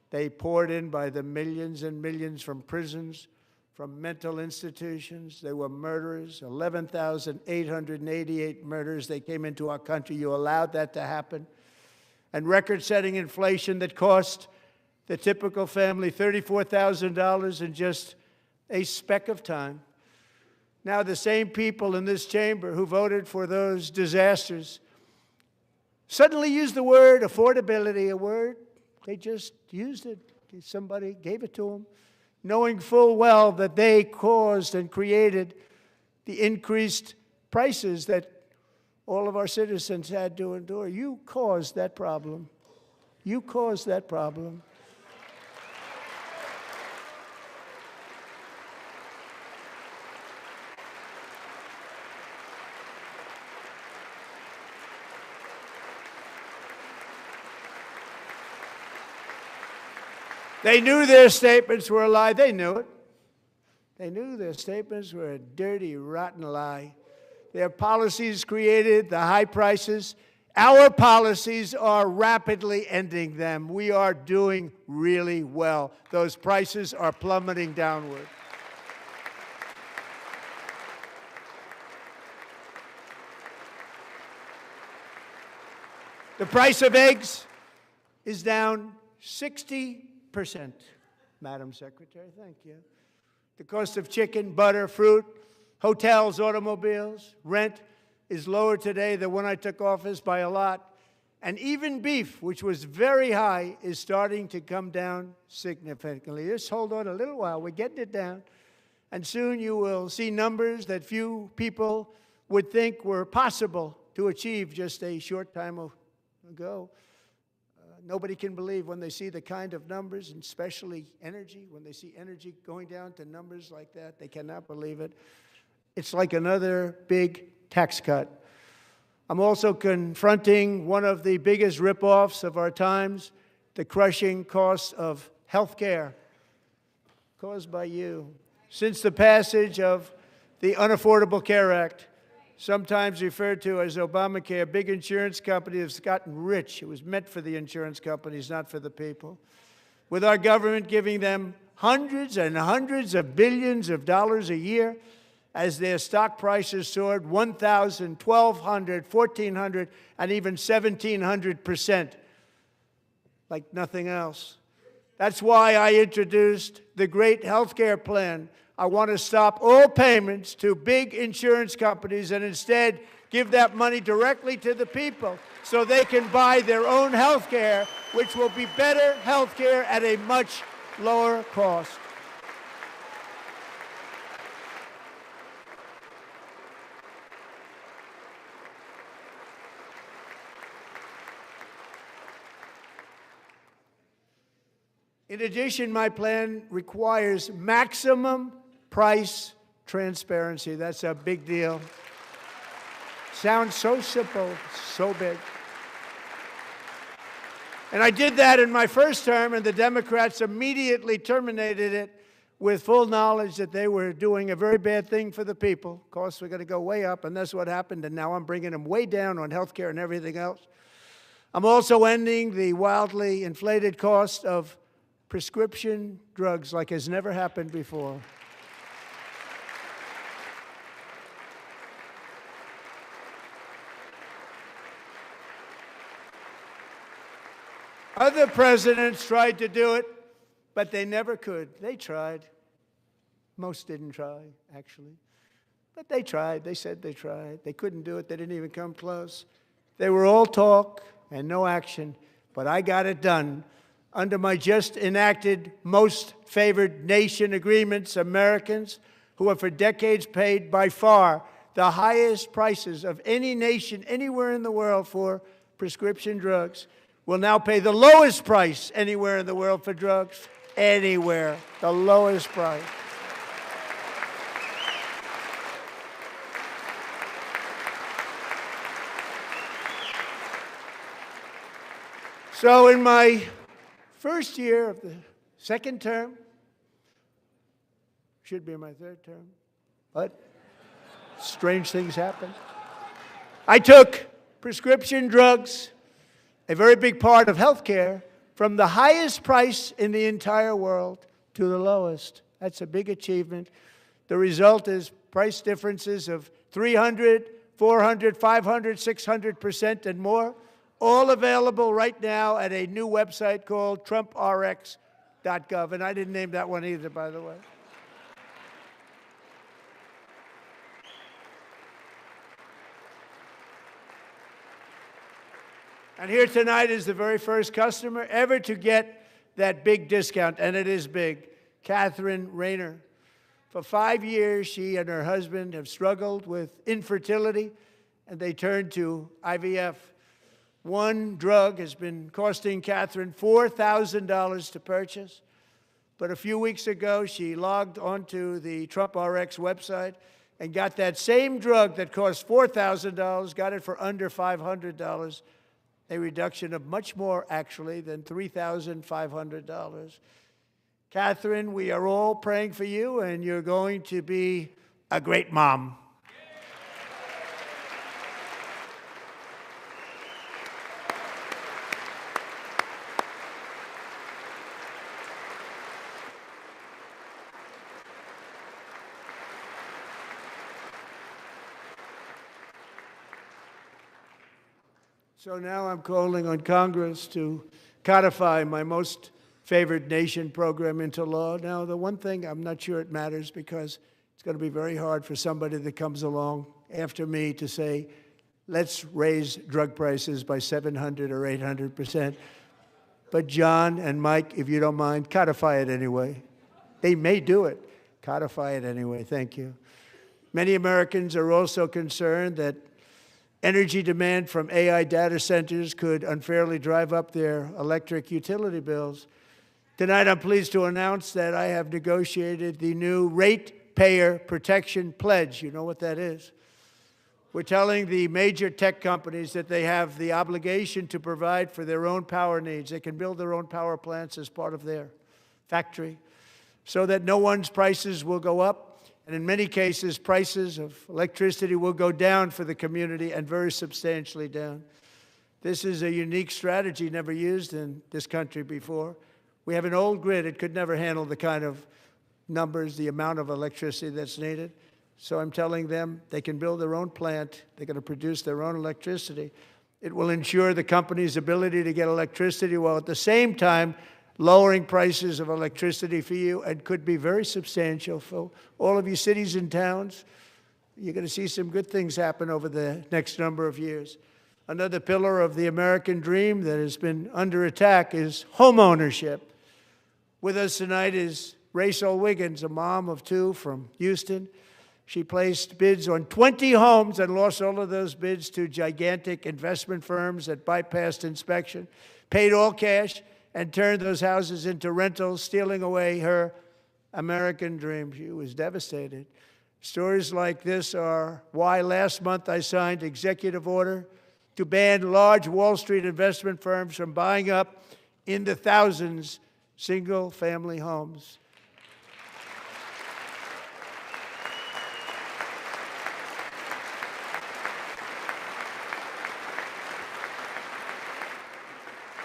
They poured in by the millions and millions from prisons, from mental institutions. They were murderers, 11,888 murders. They came into our country. You allowed that to happen. And record-setting inflation that cost the typical family $34,000 in just a speck of time. Now the same people in this chamber who voted for those disasters suddenly use the word affordability, a word, they just used it. Somebody gave it to them, knowing full well that they caused and created the increased prices that all of our citizens had to endure. You caused that problem. You caused that problem. They knew their statements were a lie. They knew it. They knew their statements were a dirty, rotten lie. Their policies created the high prices. Our policies are rapidly ending them. We are doing really well. Those prices are plummeting downward. The price of eggs is down 60%, Madam Secretary, thank you. The cost of chicken, butter, fruit, hotels, automobiles, rent is lower today than when I took office by a lot. And even beef, which was very high, is starting to come down significantly. Just hold on a little while. We're getting it down. And soon you will see numbers that few people would think were possible to achieve just a short time ago. Nobody can believe when they see the kind of numbers, and especially energy, when they see energy going down to numbers like that, they cannot believe it. It's like another big tax cut. I'm also confronting one of the biggest ripoffs of our times, the crushing cost of health care caused by you. Since the passage of the Unaffordable Care Act, sometimes referred to as Obamacare, big insurance companies have gotten rich. It was meant for the insurance companies, not for the people. With our government giving them hundreds and hundreds of billions of dollars a year as their stock prices soared 1,000, 1,200, 1,400, and even 1,700%, like nothing else. That's why I introduced the great health care plan. I want to stop all payments to big insurance companies and instead give that money directly to the people so they can buy their own health care, which will be better health care at a much lower cost. In addition, my plan requires maximum price transparency. That's a big deal. Sounds so simple, so big. And I did that in my first term, and the Democrats immediately terminated it with full knowledge that they were doing a very bad thing for the people. Costs were going to go way up, and that's what happened, and now I'm bringing them way down on health care and everything else. I'm also ending the wildly inflated cost of prescription drugs like has never happened before. Other presidents tried to do it, but they never could. They tried. Most didn't try, actually. But they tried. They said they tried. They couldn't do it. They didn't even come close. They were all talk and no action, but I got it done. Under my just enacted most favored nation agreements, Americans who have for decades paid by far the highest prices of any nation anywhere in the world for prescription drugs will now pay the lowest price anywhere in the world for drugs. Anywhere. The lowest price. So in my first year of the second term, should be in my third term, but strange things happen. I took prescription drugs, a very big part of health care, from the highest price in the entire world to the lowest. That's a big achievement. The result is price differences of 300, 400, 500, 600% and more, all available right now at a new website called TrumpRx.gov. And I didn't name that one either, by the way. And here tonight is the very first customer ever to get that big discount, and it is big, Catherine Rayner. For 5 years, she and her husband have struggled with infertility, and they turned to IVF. One drug has been costing Catherine $4,000 to purchase, but a few weeks ago, she logged onto the TrumpRx website and got that same drug that cost $4,000, got it for under $500. A reduction of much more, actually, than $3,500. Catherine, we are all praying for you, and you're going to be a great mom. So now I'm calling on Congress to codify my most favored nation program into law. Now, the one thing, I'm not sure it matters because it's going to be very hard for somebody that comes along after me to say, let's raise drug prices by 700 or 800%. But John and Mike, if you don't mind, codify it anyway. They may do it. Codify it anyway. Thank you. Many Americans are also concerned that energy demand from AI data centers could unfairly drive up their electric utility bills. Tonight, I'm pleased to announce that I have negotiated the new Ratepayer Protection Pledge. You know what that is? We're telling the major tech companies that they have the obligation to provide for their own power needs. They can build their own power plants as part of their factory so that no one's prices will go up. And in many cases, prices of electricity will go down for the community and very substantially down. This is a unique strategy never used in this country before. We have an old grid. It could never handle the kind of numbers, the amount of electricity that's needed. So I'm telling them they can build their own plant. They're going to produce their own electricity. It will ensure the company's ability to get electricity while at the same time lowering prices of electricity for you, and could be very substantial for all of you cities and towns. You're going to see some good things happen over the next number of years. Another pillar of the American dream that has been under attack is home ownership. With us tonight is Rachel Wiggins, a mom of two from Houston. She placed bids on 20 homes and lost all of those bids to gigantic investment firms that bypassed inspection, paid all cash, and turned those houses into rentals, stealing away her American dream. She was devastated. Stories like this are why last month I signed executive order to ban large Wall Street investment firms from buying up in the thousands single-family homes.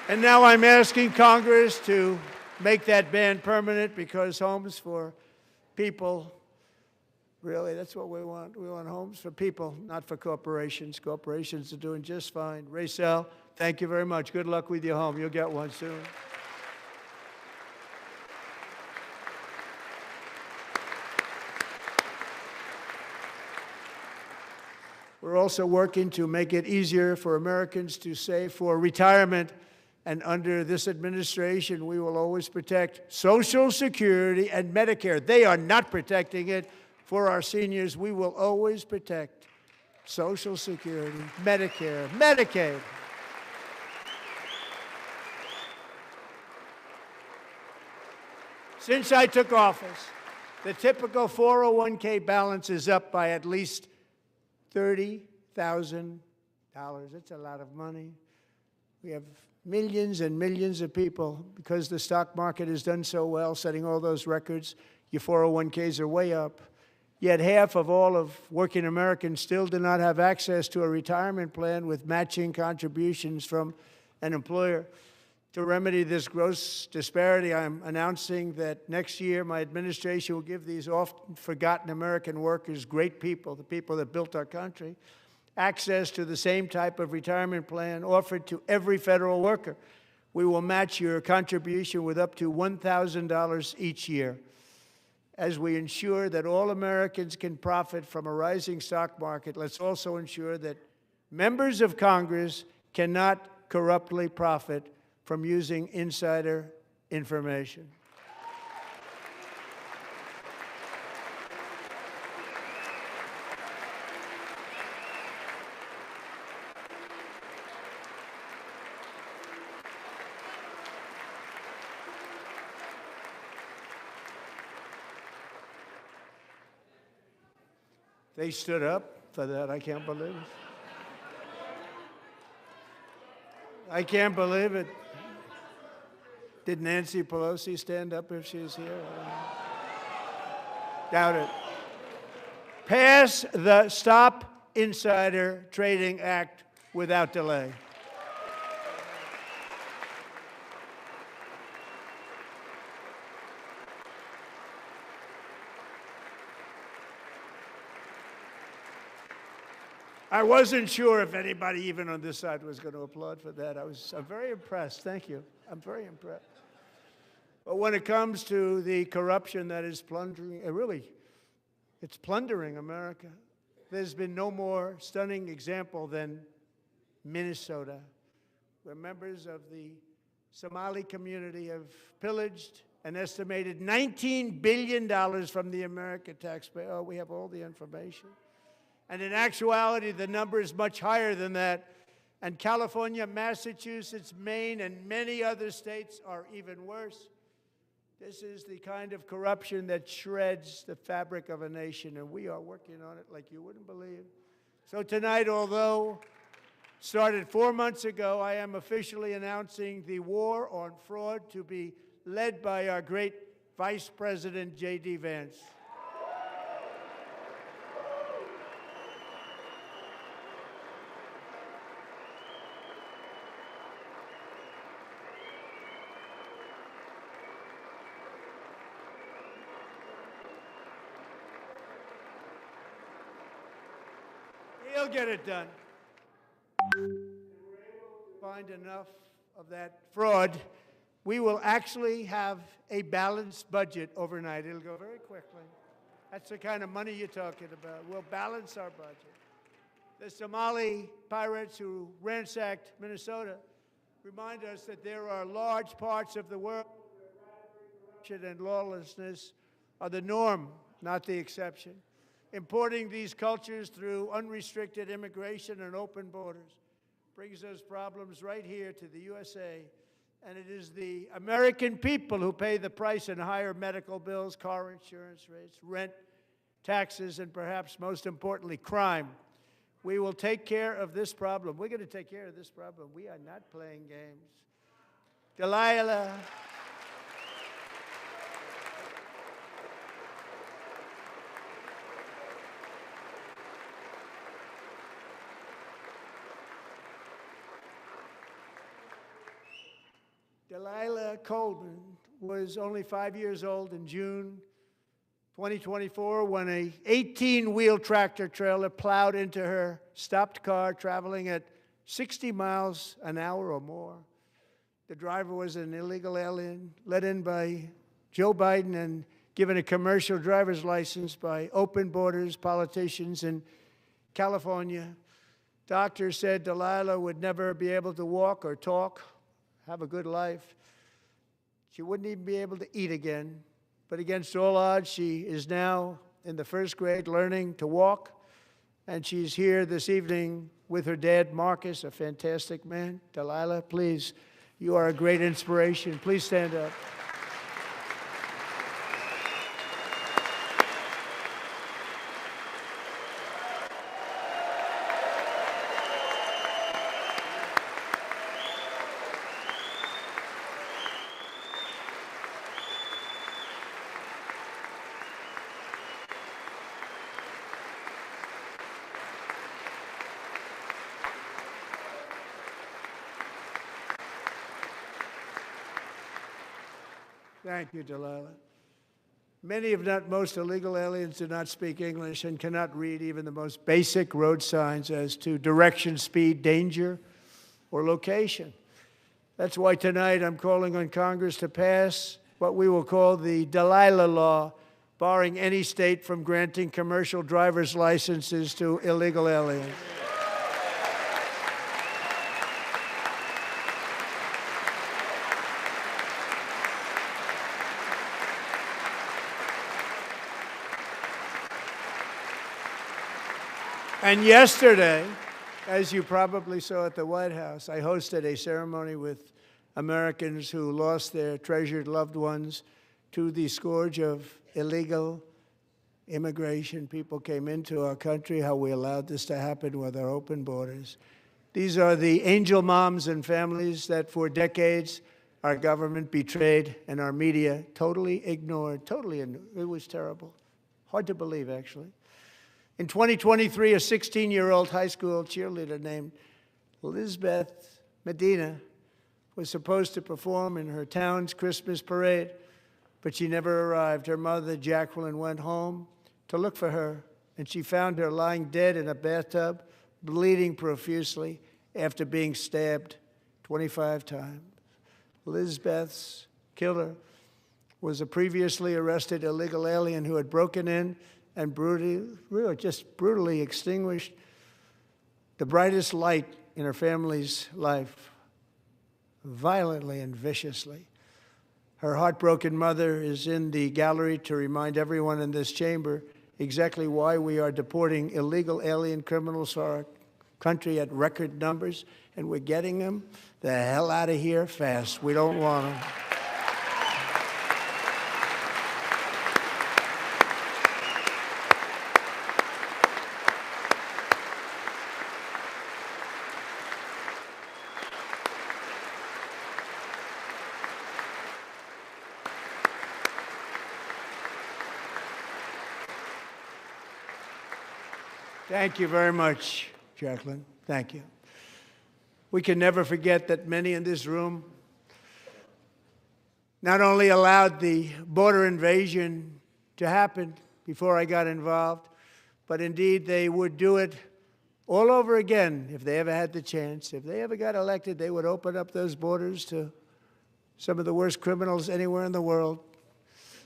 And now I'm asking Congress to make that ban permanent, because homes for people, really, that's what we want. We want homes for people, not for corporations. Corporations are doing just fine. Raysel, thank you very much. Good luck with your home. You'll get one soon. We're also working to make it easier for Americans to save for retirement. And under this administration, we will always protect Social Security and Medicare. They are not protecting it for our seniors. We will always protect Social Security, Medicare, Medicaid. Since I took office, the typical 401k balance is up by at least $30,000. That's a lot of money. We have millions and millions of people, because the stock market has done so well, setting all those records. Your 401ks are way up. Yet half of all of working Americans still do not have access to a retirement plan with matching contributions from an employer. To remedy this gross disparity, I'm announcing that next year my administration will give these often forgotten American workers, great people, the people that built our country, access to the same type of retirement plan offered to every federal worker. We will match your contribution with up to $1,000 each year. As we ensure that all Americans can profit from a rising stock market, let's also ensure that members of Congress cannot corruptly profit from using insider information. They stood up for that. I can't believe it. I can't believe it. Did Nancy Pelosi stand up if she's here? Doubt it. Pass the Stop Insider Trading Act without delay. I wasn't sure if anybody even on this side was going to applaud for that. I'm very impressed. Thank you. I'm very impressed. But when it comes to the corruption that is plundering, it's plundering America. There's been no more stunning example than Minnesota, where members of the Somali community have pillaged an estimated $19 billion from the American taxpayer. Oh, we have all the information. And in actuality, the number is much higher than that. And California, Massachusetts, Maine, and many other states are even worse. This is the kind of corruption that shreds the fabric of a nation, and we are working on it like you wouldn't believe. So tonight, although started 4 months ago, I am officially announcing the war on fraud to be led by our great Vice President, J.D. Vance. He'll get it done. Find enough of that fraud, we will actually have a balanced budget overnight. It'll go very quickly. That's the kind of money you're talking about. We'll balance our budget. The Somali pirates who ransacked Minnesota remind us that there are large parts of the world where corruption and lawlessness are the norm, not the exception. Importing these cultures through unrestricted immigration and open borders brings those problems right here to the USA. And it is the American people who pay the price in higher medical bills, car insurance rates, rent, taxes, and perhaps most importantly, crime. We will take care of this problem. We're going to take care of this problem. We are not playing games. Delilah. Delilah Coleman was only 5 years old in June 2024 when a 18-wheel tractor trailer plowed into her stopped car traveling at 60 miles an hour or more. The driver was an illegal alien let in by Joe Biden and given a commercial driver's license by open borders politicians in California. Doctors said Delilah would never be able to walk or talk, have a good life. She wouldn't even be able to eat again. But against all odds, she is now in the first grade learning to walk. And she's here this evening with her dad, Marcus, a fantastic man. Delilah, please, you are a great inspiration. Please stand up. Thank you, Delilah. Many, if not most, illegal aliens do not speak English and cannot read even the most basic road signs as to direction, speed, danger, or location. That's why tonight I'm calling on Congress to pass what we will call the Delilah Law, barring any state from granting commercial driver's licenses to illegal aliens. And yesterday, as you probably saw at the White House, I hosted a ceremony with Americans who lost their treasured loved ones to the scourge of illegal immigration. People came into our country, how we allowed this to happen with our open borders. These are the angel moms and families that for decades our government betrayed and our media totally ignored. It was terrible. Hard to believe, actually. In 2023, a 16-year-old high school cheerleader named Elizabeth Medina was supposed to perform in her town's Christmas parade, but she never arrived. Her mother, Jacqueline, went home to look for her, and she found her lying dead in a bathtub, bleeding profusely after being stabbed 25 times. Elizabeth's killer was a previously arrested illegal alien who had broken in and brutally extinguished the brightest light in her family's life, violently and viciously. Her heartbroken mother is in the gallery to remind everyone in this chamber exactly why we are deporting illegal alien criminals to our country at record numbers, and we're getting them the hell out of here fast. We don't want them. Thank you very much, Jacqueline. Thank you. We can never forget that many in this room not only allowed the border invasion to happen before I got involved, but indeed they would do it all over again if they ever had the chance. If they ever got elected, they would open up those borders to some of the worst criminals anywhere in the world.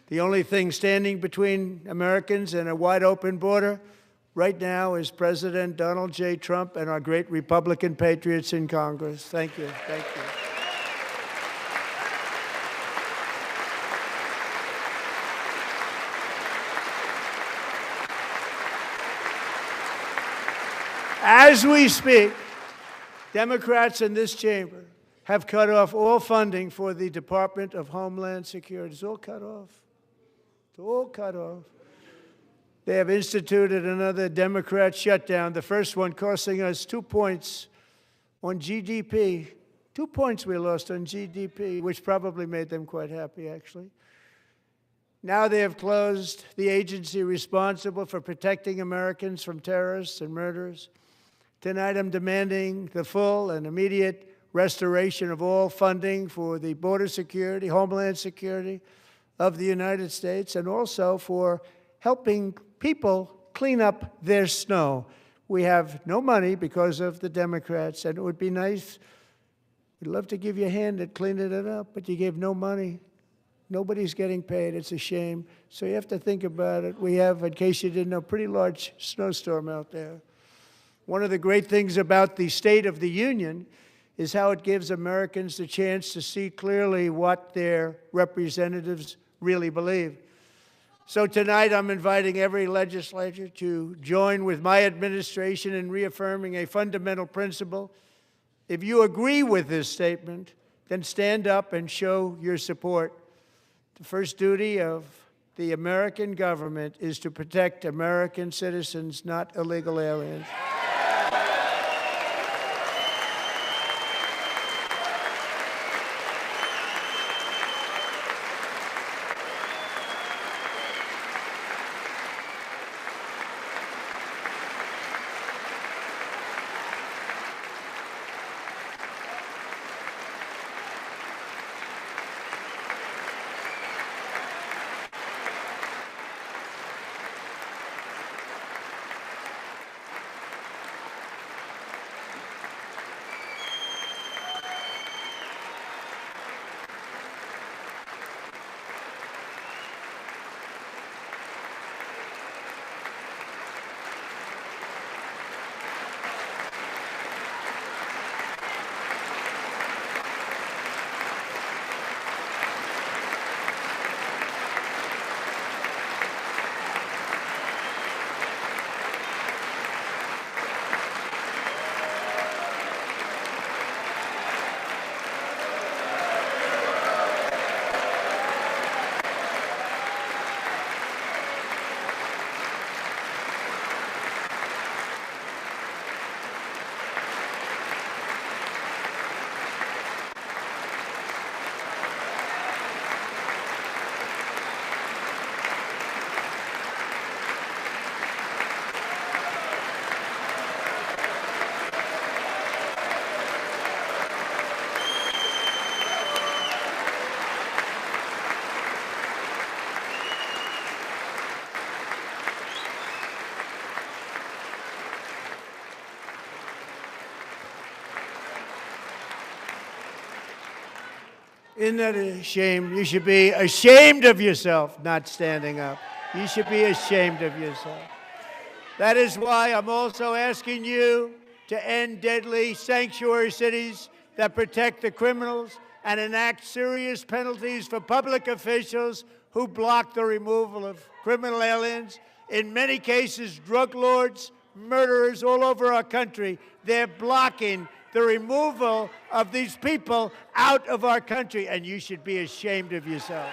The only thing standing between Americans and a wide open border right now is President Donald J. Trump and our great Republican patriots in Congress. Thank you. Thank you. As we speak, Democrats in this chamber have cut off all funding for the Department of Homeland Security. It's all cut off. It's all cut off. They have instituted another Democrat shutdown, the first one costing us 2 points on GDP. 2 points we lost on GDP, which probably made them quite happy, actually. Now they have closed the agency responsible for protecting Americans from terrorists and murderers. Tonight I'm demanding the full and immediate restoration of all funding for the border security, homeland security of the United States, and also for helping people clean up their snow. We have no money because of the Democrats, and it would be nice, we'd love to give you a hand at cleaning it up, but you gave no money. Nobody's getting paid. It's a shame. So you have to think about it. We have, in case you didn't know, a pretty large snowstorm out there. One of the great things about the State of the Union is how it gives Americans the chance to see clearly what their representatives really believe. So tonight I'm inviting every legislator to join with my administration in reaffirming a fundamental principle. If you agree with this statement, then stand up and show your support. The first duty of the American government is to protect American citizens, not illegal aliens. Isn't that a shame? You should be ashamed of yourself not standing up. You should be ashamed of yourself. That is why I'm also asking you to end deadly sanctuary cities that protect the criminals and enact serious penalties for public officials who block the removal of criminal aliens. In many cases, drug lords, murderers all over our country, they're blocking the removal of these people out of our country, and you should be ashamed of yourself.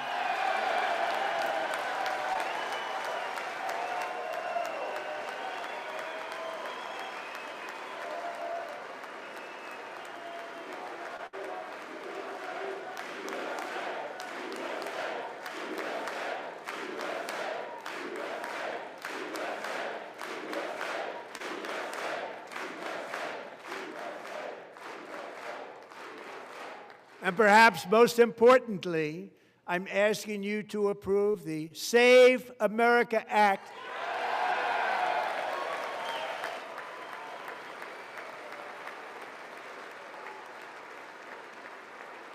And perhaps most importantly, I'm asking you to approve the Save America Act.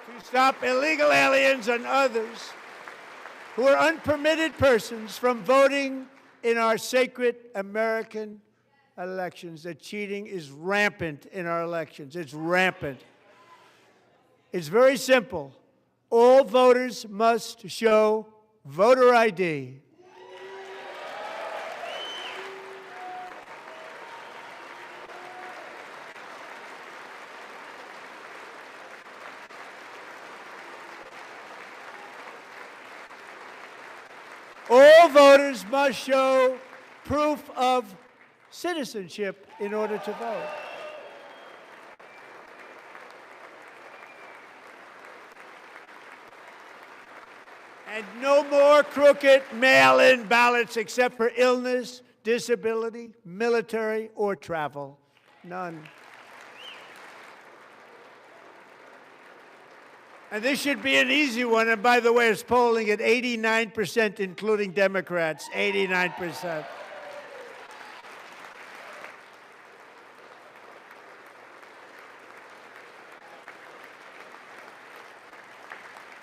To stop illegal aliens and others who are unpermitted persons from voting in our sacred American elections. That cheating is rampant in our elections. It's rampant. It's very simple. All voters must show voter ID. All voters must show proof of citizenship in order to vote. And no more crooked mail-in ballots except for illness, disability, military, or travel. None. And this should be an easy one. And by the way, it's polling at 89%, including Democrats, 89%.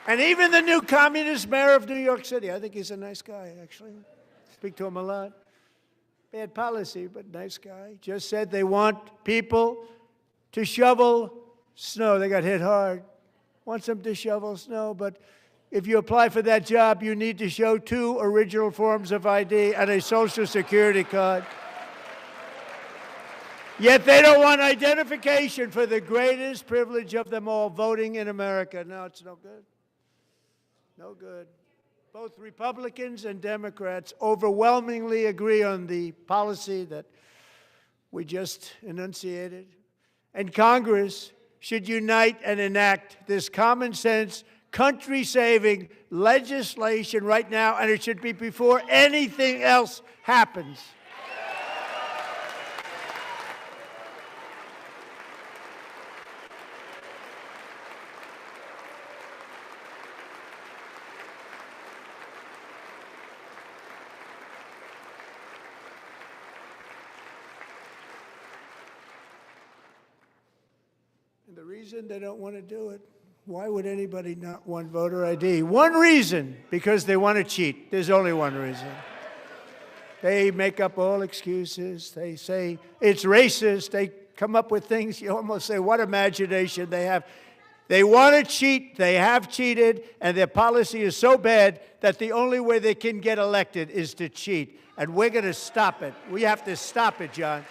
And even the new communist mayor of New York City, I think he's a nice guy, actually. Speak to him a lot. Bad policy, but nice guy. Just said they want people to shovel snow. They got hit hard. Wants them to shovel snow, but if you apply for that job, you need to show 2 original forms of ID and a Social Security card. Yet they don't want identification for the greatest privilege of them all, voting in America. No, it's no good. No good. Both Republicans and Democrats overwhelmingly agree on the policy that we just enunciated. And Congress should unite and enact this common sense, country-saving legislation right now, and it should be before anything else happens. And the reason they don't want to do it, why would anybody not want voter ID? One reason, because they want to cheat. There's only one reason. They make up all excuses. They say it's racist. They come up with things you almost say, what imagination they have. They want to cheat. They have cheated. And their policy is so bad that the only way they can get elected is to cheat. And we're going to stop it. We have to stop it, John.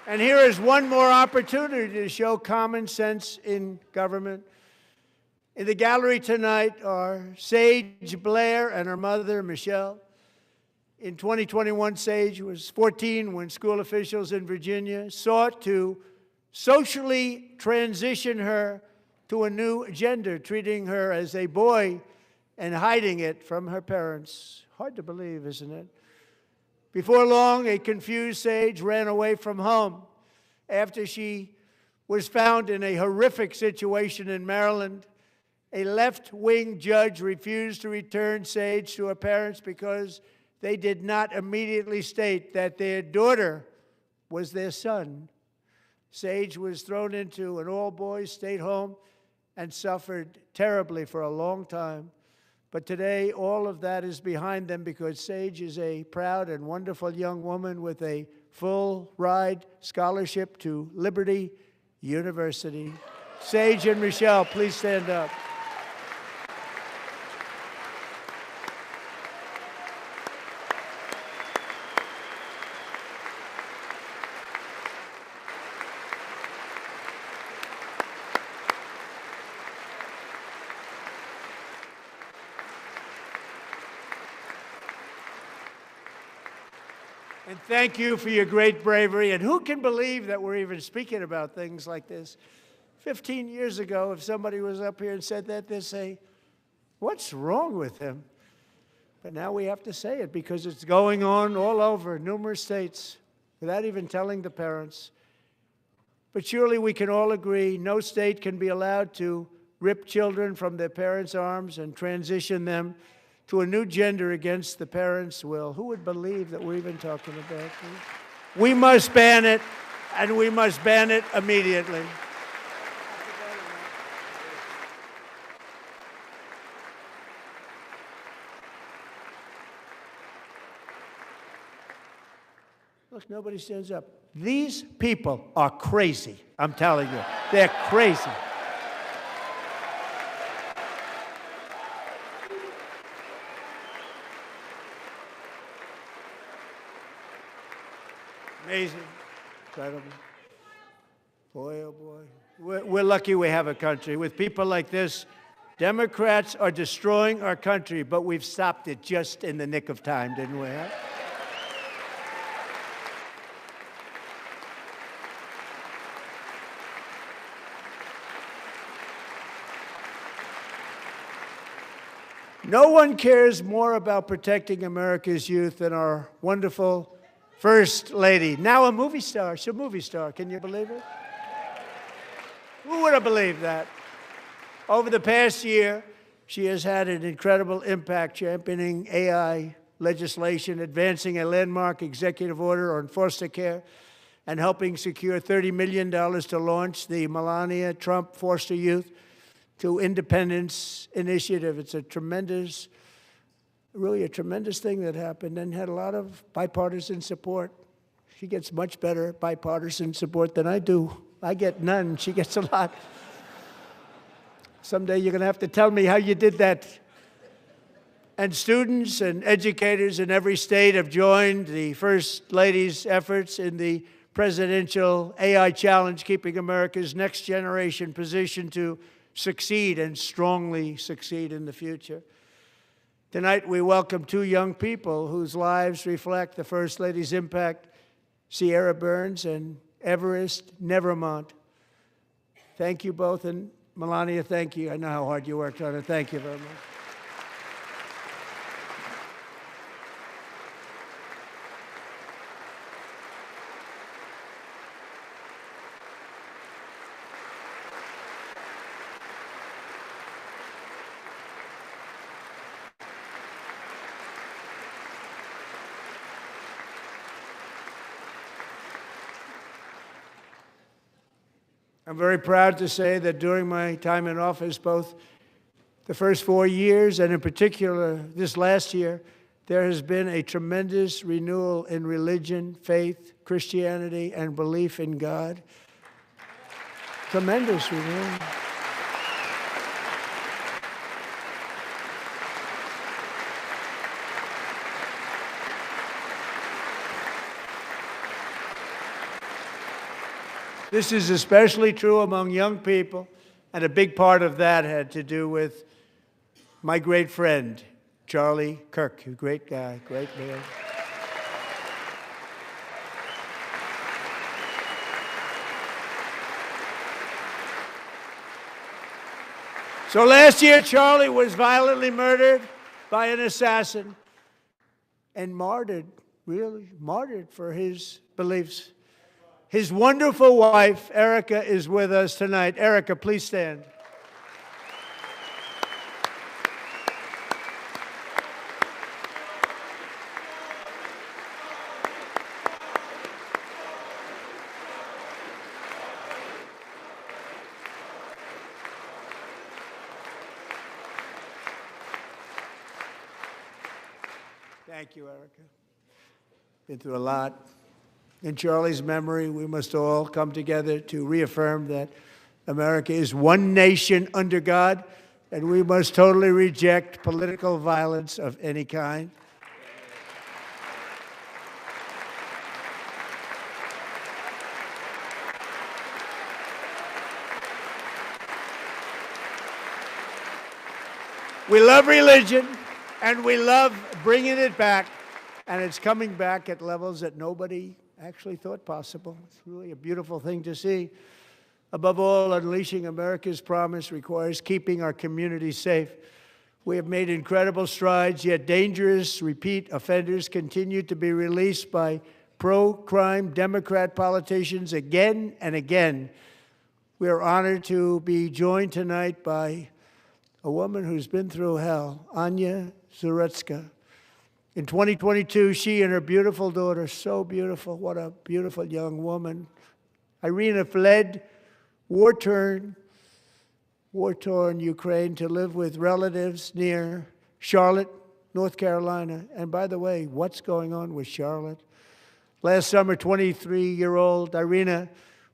And here is one more opportunity to show common sense in government. In the gallery tonight are Sage Blair and her mother, Michelle. In 2021, Sage was 14 when school officials in Virginia sought to socially transition her to a new gender, treating her as a boy and hiding it from her parents. Hard to believe, isn't it? Before long, a confused Sage ran away from home after she was found in a horrific situation in Maryland. A left-wing judge refused to return Sage to her parents because they did not immediately state that their daughter was their son. Sage was thrown into an all-boys state home and suffered terribly for a long time. But today, all of that is behind them because Sage is a proud and wonderful young woman with a full-ride scholarship to Liberty University. Sage and Michelle, please stand up. And thank you for your great bravery. And who can believe that we're even speaking about things like this? 15 years ago, if somebody was up here and said that, they'd say, what's wrong with him? But now we have to say it because it's going on all over numerous states without even telling the parents. But surely we can all agree no state can be allowed to rip children from their parents' arms and transition them to a new gender against the parents' will. Who would believe that we're even talking about this? We must ban it, and we must ban it immediately. Look, nobody stands up. These people are crazy, I'm telling you. They're crazy. Amazing, incredible. Boy, oh boy. We're lucky we have a country. With people like this, Democrats are destroying our country, but we've stopped it just in the nick of time, didn't we? Huh? No one cares more about protecting America's youth than our wonderful First Lady, now a movie star. She's a movie star. Can you believe it? Who would have believed that? Over the past year, she has had an incredible impact championing AI legislation, advancing a landmark executive order on foster care, and helping secure $30 million to launch the Melania Trump Foster Youth to Independence Initiative. It's a tremendous, really a tremendous thing that happened and had a lot of bipartisan support. She gets much better bipartisan support than I do. I get none. She gets a lot. Someday you're going to have to tell me how you did that. And students and educators in every state have joined the First Lady's efforts in the presidential AI challenge, keeping America's next generation positioned to succeed and strongly succeed in the future. Tonight, we welcome two young people whose lives reflect the First Lady's impact, Sierra Burns and Everest Nevermont. Thank you both, and Melania, thank you. I know how hard you worked on it. Thank you very much. I'm very proud to say that during my time in office, both the first 4 years and in particular this last year, there has been a tremendous renewal in religion, faith, Christianity, and belief in God. Tremendous renewal. This is especially true among young people, and a big part of that had to do with my great friend, Charlie Kirk, a great guy, great man. So last year, Charlie was violently murdered by an assassin and martyred, really martyred for his beliefs. His wonderful wife, Erica, is with us tonight. Erica, please stand. Thank you, Erica. Been through a lot. In Charlie's memory, we must all come together to reaffirm that America is one nation under God, and we must totally reject political violence of any kind. We love religion, and we love bringing it back, and it's coming back at levels that nobody actually thought possible. It's really a beautiful thing to see. Above all, unleashing America's promise requires keeping our communities safe. We have made incredible strides, yet dangerous repeat offenders continue to be released by pro-crime Democrat politicians again and again. We are honored to be joined tonight by a woman who's been through hell, Anya Zarutska. In 2022, she and her beautiful daughter, so beautiful, what a beautiful young woman, Irina, fled war-torn Ukraine to live with relatives near Charlotte, North Carolina. And by the way, what's going on with Charlotte? Last summer, 23-year-old Irina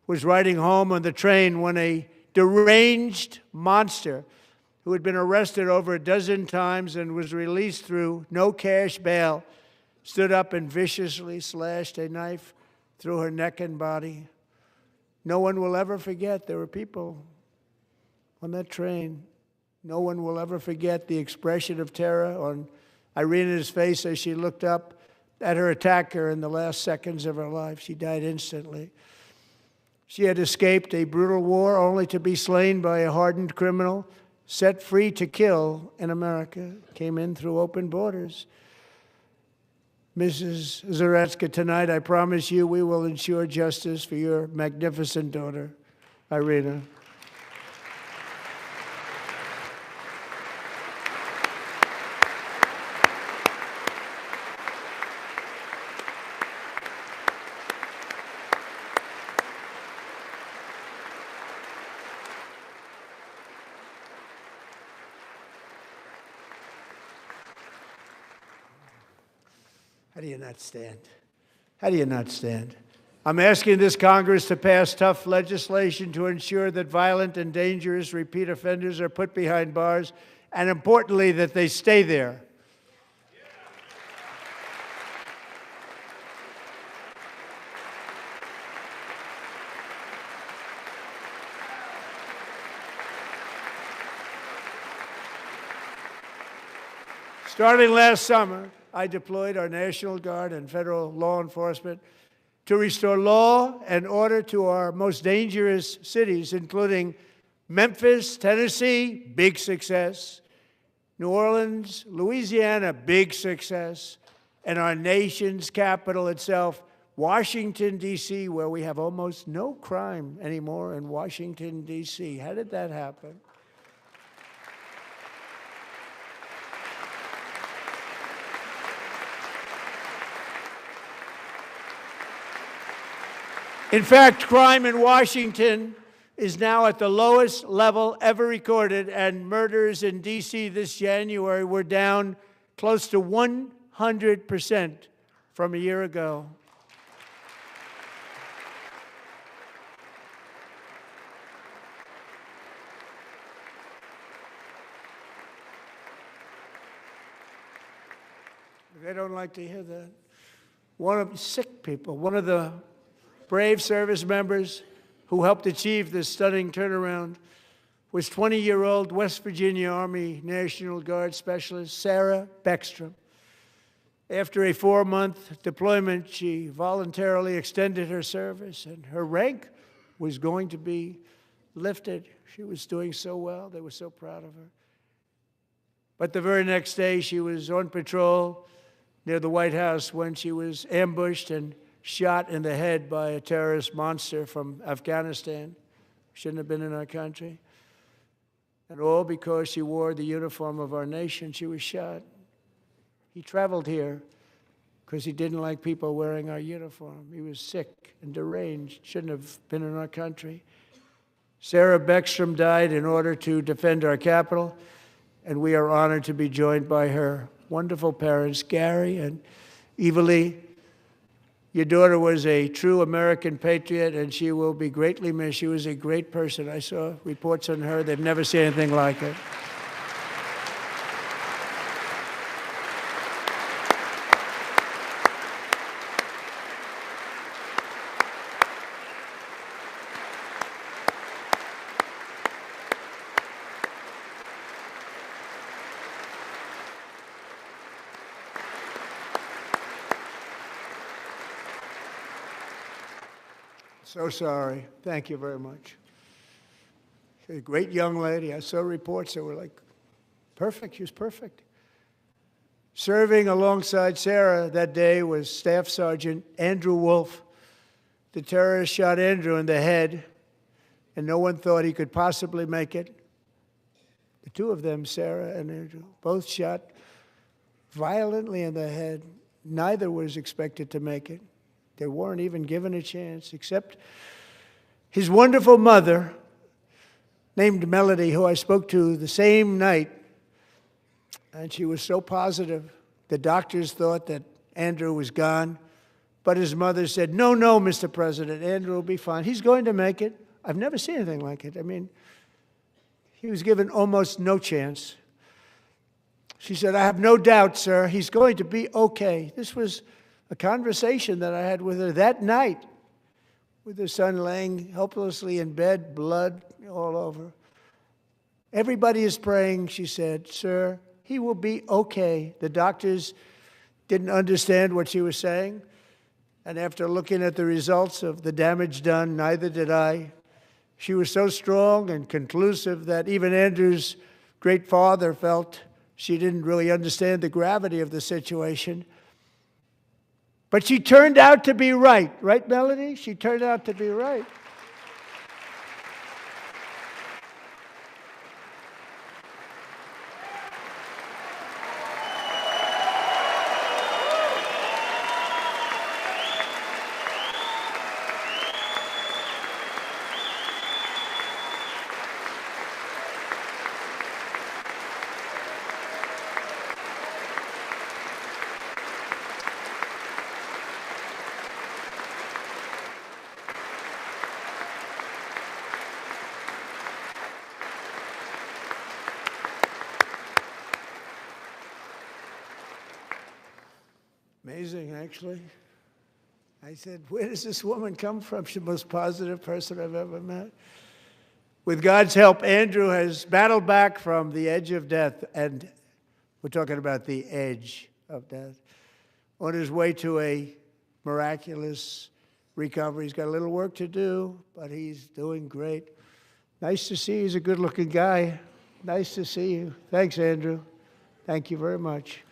was riding home on the train when a deranged monster who had been arrested over a dozen times and was released through no cash bail, stood up and viciously slashed a knife through her neck and body. No one will ever forget. There were people on that train. No one will ever forget the expression of terror on Irina's face as she looked up at her attacker in the last seconds of her life. She died instantly. She had escaped a brutal war only to be slain by a hardened criminal set free to kill in America came in through open borders. Mrs. Zaretsky, tonight I promise you we will ensure justice for your magnificent daughter, Irina. How do you not stand? How do you not stand? I'm asking this Congress to pass tough legislation to ensure that violent and dangerous repeat offenders are put behind bars, and importantly, that they stay there. Starting last summer, I deployed our National Guard and federal law enforcement to restore law and order to our most dangerous cities, including Memphis, Tennessee, big success, New Orleans, Louisiana, big success, and our nation's capital itself, Washington, D.C., where we have almost no crime anymore in Washington, D.C. How did that happen? In fact, crime in Washington is now at the lowest level ever recorded, and murders in D.C. this January were down close to 100% from a year ago. They don't like to hear that. One of sick people, one of the brave service members who helped achieve this stunning turnaround was 20-year-old West Virginia Army National Guard Specialist Sarah Beckstrom. After a 4-month deployment, she voluntarily extended her service, and her rank was going to be lifted. She was doing so well. They were so proud of her. But the very next day, she was on patrol near the White House when she was ambushed and shot in the head by a terrorist monster from Afghanistan. Shouldn't have been in our country. And all because she wore the uniform of our nation. She was shot. He traveled here because he didn't like people wearing our uniform. He was sick and deranged. Shouldn't have been in our country. Sarah Beckstrom died in order to defend our capital, and we are honored to be joined by her wonderful parents, Gary and Evalie. Your daughter was a true American patriot, and she will be greatly missed. She was a great person. I saw reports on her. They've never seen anything like it. So sorry. Thank you very much. She's a great young lady. I saw reports that were like, perfect. She was perfect. Serving alongside Sarah that day was Staff Sergeant Andrew Wolf. The terrorist shot Andrew in the head, and no one thought he could possibly make it. The two of them, Sarah and Andrew, both shot violently in the head. Neither was expected to make it. They weren't even given a chance, except his wonderful mother, named Melody, who I spoke to the same night, and she was so positive. The doctors thought that Andrew was gone, but his mother said, no, Mr. President, Andrew will be fine. He's going to make it. I've never seen anything like it. I mean, he was given almost no chance. She said, I have no doubt, sir, he's going to be okay. This was a conversation that I had with her that night, with her son laying helplessly in bed, blood all over. Everybody is praying, she said, sir, he will be okay. The doctors didn't understand what she was saying, and after looking at the results of the damage done, neither did I. She was so strong and conclusive that even Andrew's great father felt she didn't really understand the gravity of the situation. But she turned out to be right. Right, Melanie? She turned out to be right. Amazing, actually. I said, where does this woman come from? She's the most positive person I've ever met. With God's help, Andrew has battled back from the edge of death, and we're talking about the edge of death, on his way to a miraculous recovery. He's got a little work to do, but he's doing great. Nice to see you. He's a good-looking guy. Nice to see you. Thanks, Andrew. Thank you very much.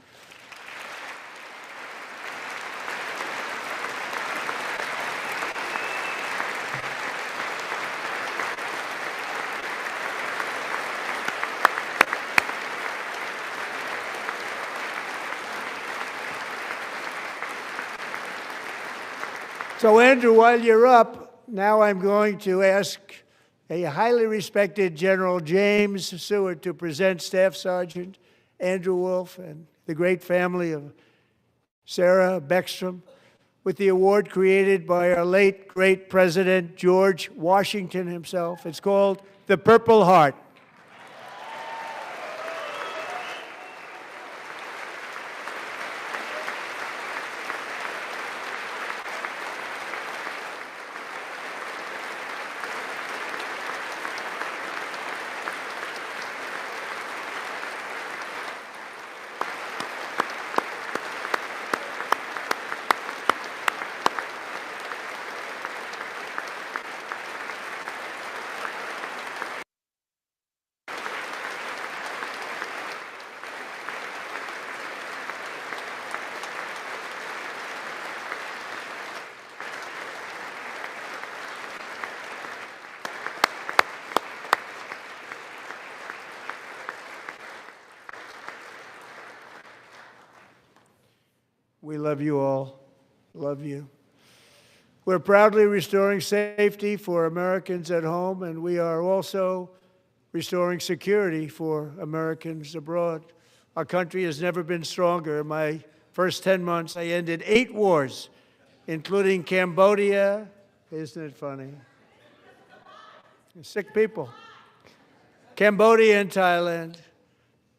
So, Andrew, while you're up, now I'm going to ask a highly respected General James Seward to present Staff Sergeant Andrew Wolf and the great family of Sarah Beckstrom with the award created by our late, great President George Washington himself. It's called the Purple Heart. We love you all. Love you. We're proudly restoring safety for Americans at home, and we are also restoring security for Americans abroad. Our country has never been stronger. In my first 10 months, I ended 8 wars, including Cambodia. Isn't it funny? Sick people. Cambodia and Thailand,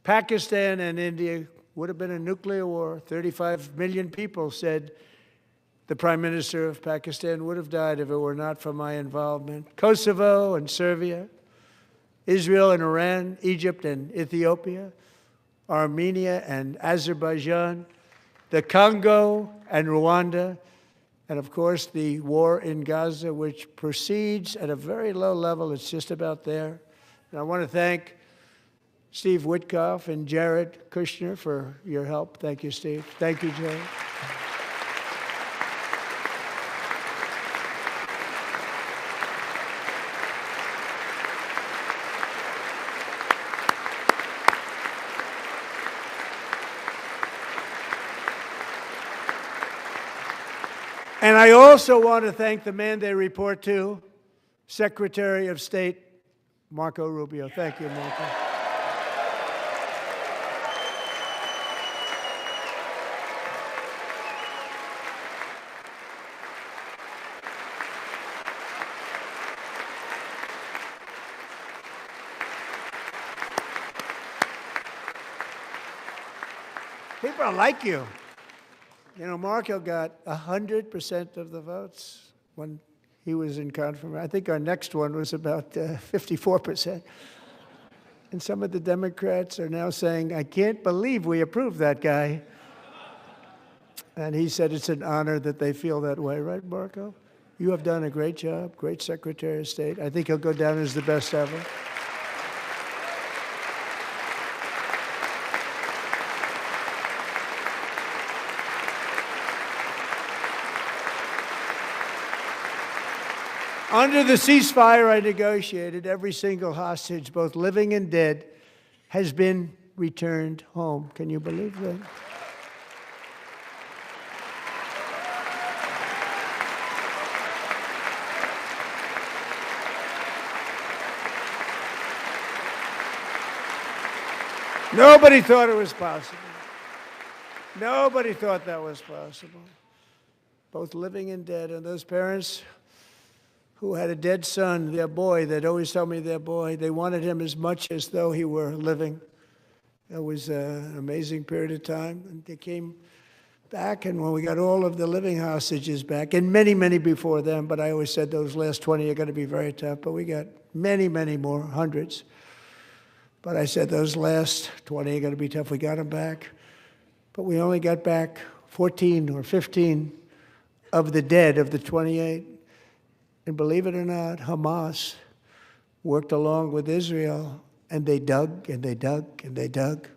Pakistan and India. Would have been a nuclear war. 35 million people said the Prime Minister of Pakistan would have died if it were not for my involvement. Kosovo and Serbia, Israel and Iran, Egypt and Ethiopia, Armenia and Azerbaijan, the Congo and Rwanda, and of course the war in Gaza, which proceeds at a very low level. It's just about there. And I want to thank Steve Witkoff and Jared Kushner for your help. Thank you, Steve. Thank you, Jared. And I also want to thank the man they report to, Secretary of State Marco Rubio. Thank you, Marco. People like you. You know, Marco got 100% of the votes when he was in confirmation. I think our next one was about 54%. And some of the Democrats are now saying, I can't believe we approved that guy. And he said it's an honor that they feel that way, right, Marco? You have done a great job, great Secretary of State. I think he'll go down as the best ever. Under the ceasefire I negotiated, every single hostage, both living and dead, has been returned home. Can you believe that? Nobody thought it was possible. Nobody thought that was possible. Both living and dead. And those parents who had a dead son, their boy, they'd always tell me their boy, they wanted him as much as though he were living. It was an amazing period of time. And they came back, and when we got all of the living hostages back, and many, many before them, but I always said those last 20 are going to be very tough, but we got many, many more, hundreds. But I said those last 20 are going to be tough. We got them back. But we only got back 14 or 15 of the dead of the 28. And believe it or not, Hamas worked along with Israel, and they dug and they dug and they dug.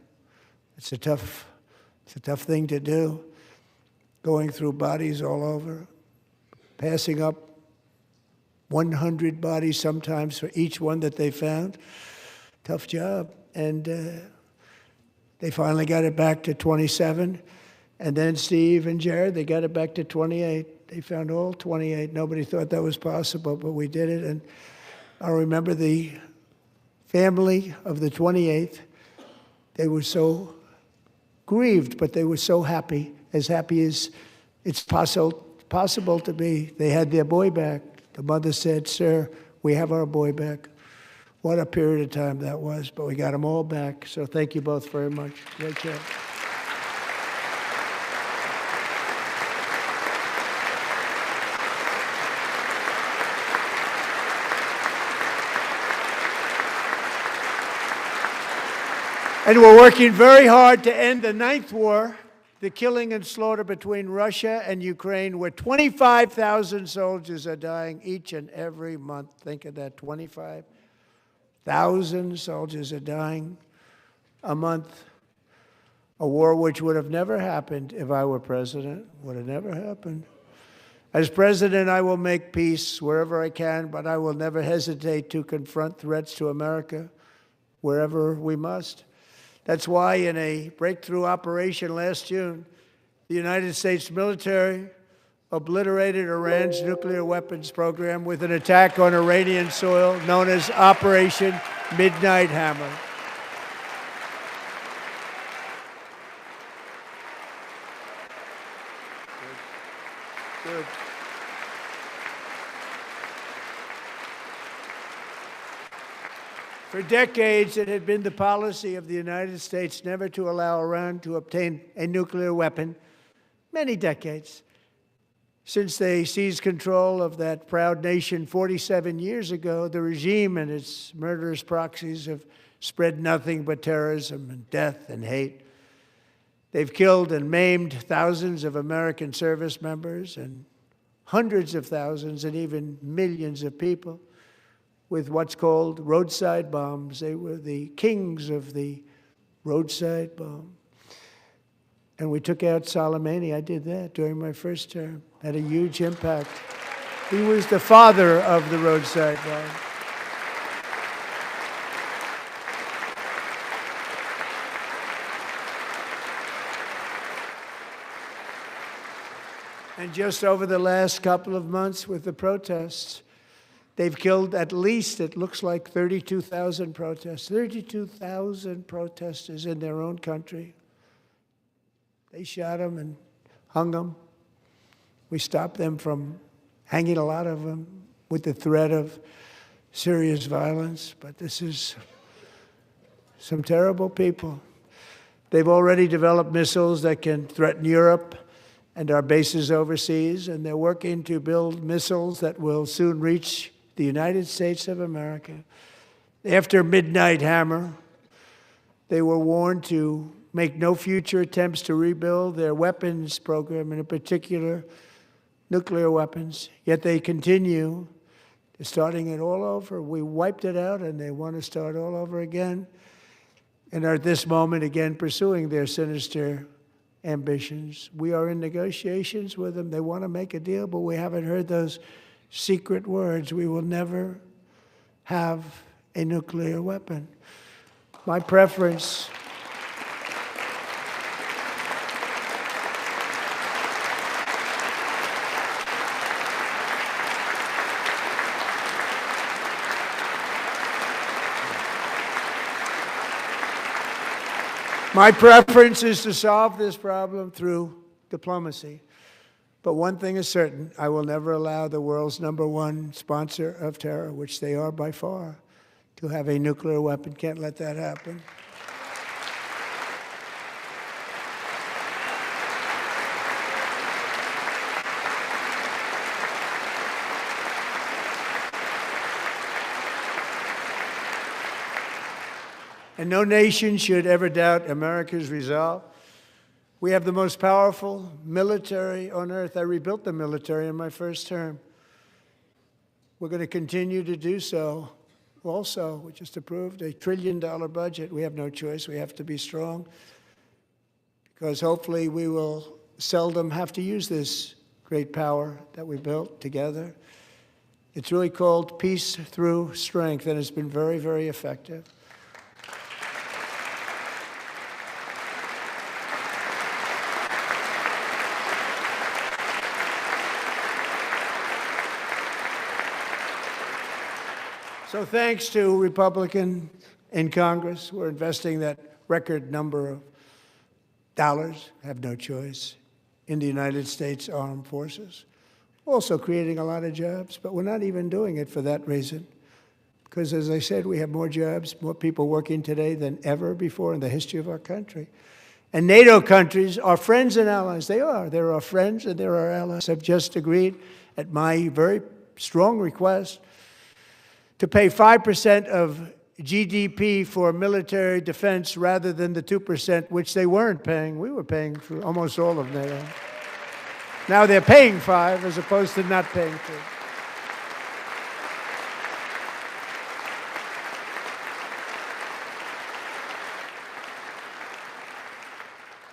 It's a tough thing to do, going through bodies all over, passing up 100 bodies sometimes for each one that they found. Tough job. And they finally got it back to 27. And then Steve and Jared, they got it back to 28. They found all 28. Nobody thought that was possible, but we did it. And I remember the family of the 28th. They were so grieved, but they were so happy as it's possible to be. They had their boy back. The mother said, "Sir, we have our boy back." What a period of time that was, but we got them all back. So thank you both very much. Great job. And we're working very hard to end the 9th war, the killing and slaughter between Russia and Ukraine, where 25,000 soldiers are dying each and every month. Think of that, 25,000 soldiers are dying a month. A war which would have never happened if I were president. Would have never happened. As president, I will make peace wherever I can, but I will never hesitate to confront threats to America wherever we must. That's why in a breakthrough operation last June, the United States military obliterated Iran's nuclear weapons program with an attack on Iranian soil known as Operation Midnight Hammer. Good. For decades, it had been the policy of the United States never to allow Iran to obtain a nuclear weapon. Many decades. Since they seized control of that proud nation 47 years ago, the regime and its murderous proxies have spread nothing but terrorism and death and hate. They've killed and maimed thousands of American service members and hundreds of thousands and even millions of people with what's called roadside bombs. They were the kings of the roadside bomb. And we took out Soleimani. I did that during my first term. Had a huge impact. He was the father of the roadside bomb. And just over the last couple of months with the protests, they've killed at least, it looks like, 32,000 protesters. 32,000 protesters in their own country. They shot them and hung them. We stopped them from hanging a lot of them with the threat of serious violence. But this is some terrible people. They've already developed missiles that can threaten Europe and our bases overseas, and they're working to build missiles that will soon reach the United States of America. After Midnight Hammer, they were warned to make no future attempts to rebuild their weapons program, and in particular, nuclear weapons. Yet they continue. They're starting it all over. We wiped it out, and they want to start all over again, and are at this moment again pursuing their sinister ambitions. We are in negotiations with them. They want to make a deal, but we haven't heard those secret words. We will never have a nuclear weapon. My preference is to solve this problem through diplomacy. But one thing is certain, I will never allow the world's #1 sponsor of terror, which they are by far, to have a nuclear weapon. Can't let that happen. And no nation should ever doubt America's resolve. We have the most powerful military on earth. I rebuilt the military in my first term. We're going to continue to do so. Also, we just approved a $1 trillion budget. We have no choice. We have to be strong because hopefully we will seldom have to use this great power that we built together. It's really called peace through strength, and it's been very, very effective. So thanks to Republicans in Congress, we're investing that record number of dollars, have no choice, in the United States Armed Forces. Also creating a lot of jobs, but we're not even doing it for that reason. Because as I said, we have more jobs, more people working today than ever before in the history of our country. And NATO countries are friends and allies. They are. They're our friends and they're our allies. I've just agreed at my very strong request to pay 5% of GDP for military defense rather than the 2%, which they weren't paying. We were paying for almost all of NATO. Now they're paying 5 as opposed to not paying 2.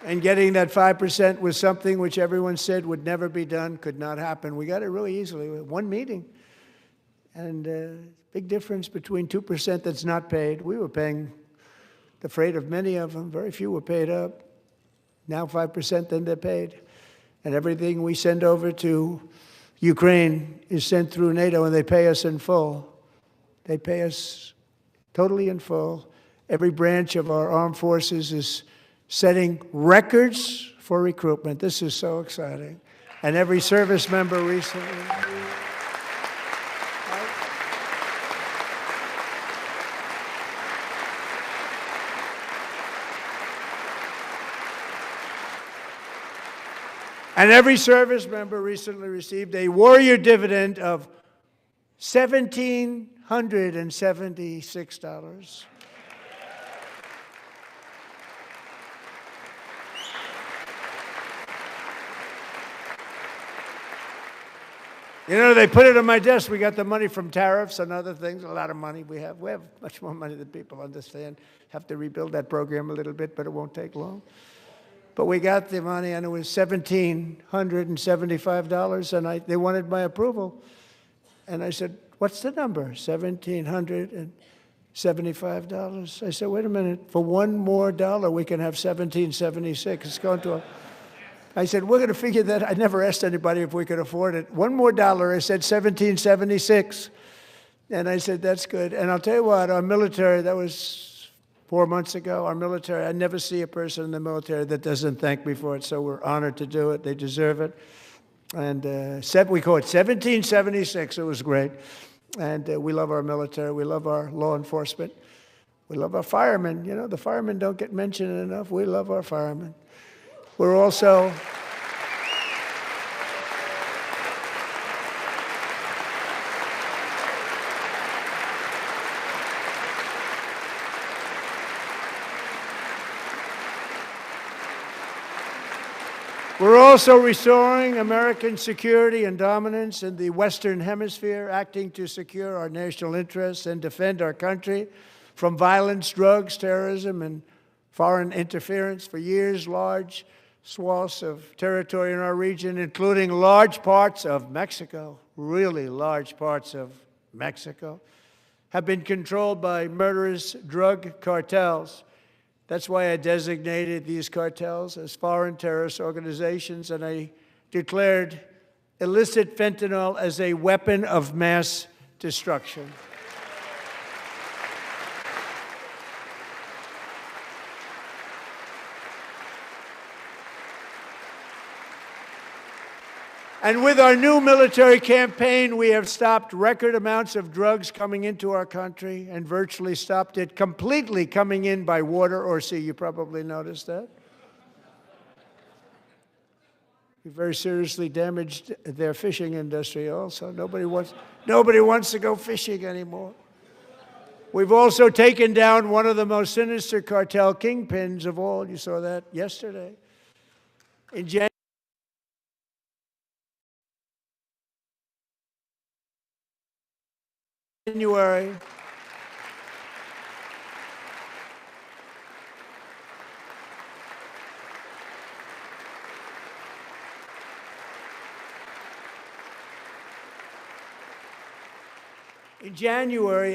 And getting that 5% was something which everyone said would never be done, could not happen. We got it really easily with one meeting. And big difference between 2% that's not paid. We were paying the freight of many of them. Very few were paid up. Now 5%, then they're paid. And everything we send over to Ukraine is sent through NATO, and they pay us in full. They pay us totally in full. Every branch of our armed forces is setting records for recruitment. This is so exciting. And every service member recently. And every service member recently received a warrior dividend of $1,776. You know, they put it on my desk. We got the money from tariffs and other things, a lot of money we have. We have much more money than people understand. Have to rebuild that program a little bit, but it won't take long. But we got the money, and it was $1,775, and they wanted my approval. And I said, what's the number? $1,775. I said, wait a minute. For $1 more, we can have $1,776. It's going to a... I said, we're going to figure that. I never asked anybody if we could afford it. $1 more, I said $1,776. And I said, that's good. And I'll tell you what, our military, that was 4 months ago, our military, I never see a person in the military that doesn't thank me for it, so we're honored to do it. They deserve it. And we call it 1776. It was great. And we love our military. We love our law enforcement. We love our firemen. You know, the firemen don't get mentioned enough. We love our firemen. We're also... We're also restoring American security and dominance in the Western Hemisphere, acting to secure our national interests and defend our country from violence, drugs, terrorism, and foreign interference. For years, large swaths of territory in our region, including large parts of Mexico, really large parts of Mexico, have been controlled by murderous drug cartels. That's why I designated these cartels as foreign terrorist organizations, and I declared illicit fentanyl as a weapon of mass destruction. And with our new military campaign, we have stopped record amounts of drugs coming into our country and virtually stopped it completely coming in by water or sea. You probably noticed that. We very seriously damaged their fishing industry also. Nobody wants to go fishing anymore. We've also taken down one of the most sinister cartel kingpins of all. You saw that yesterday. In January,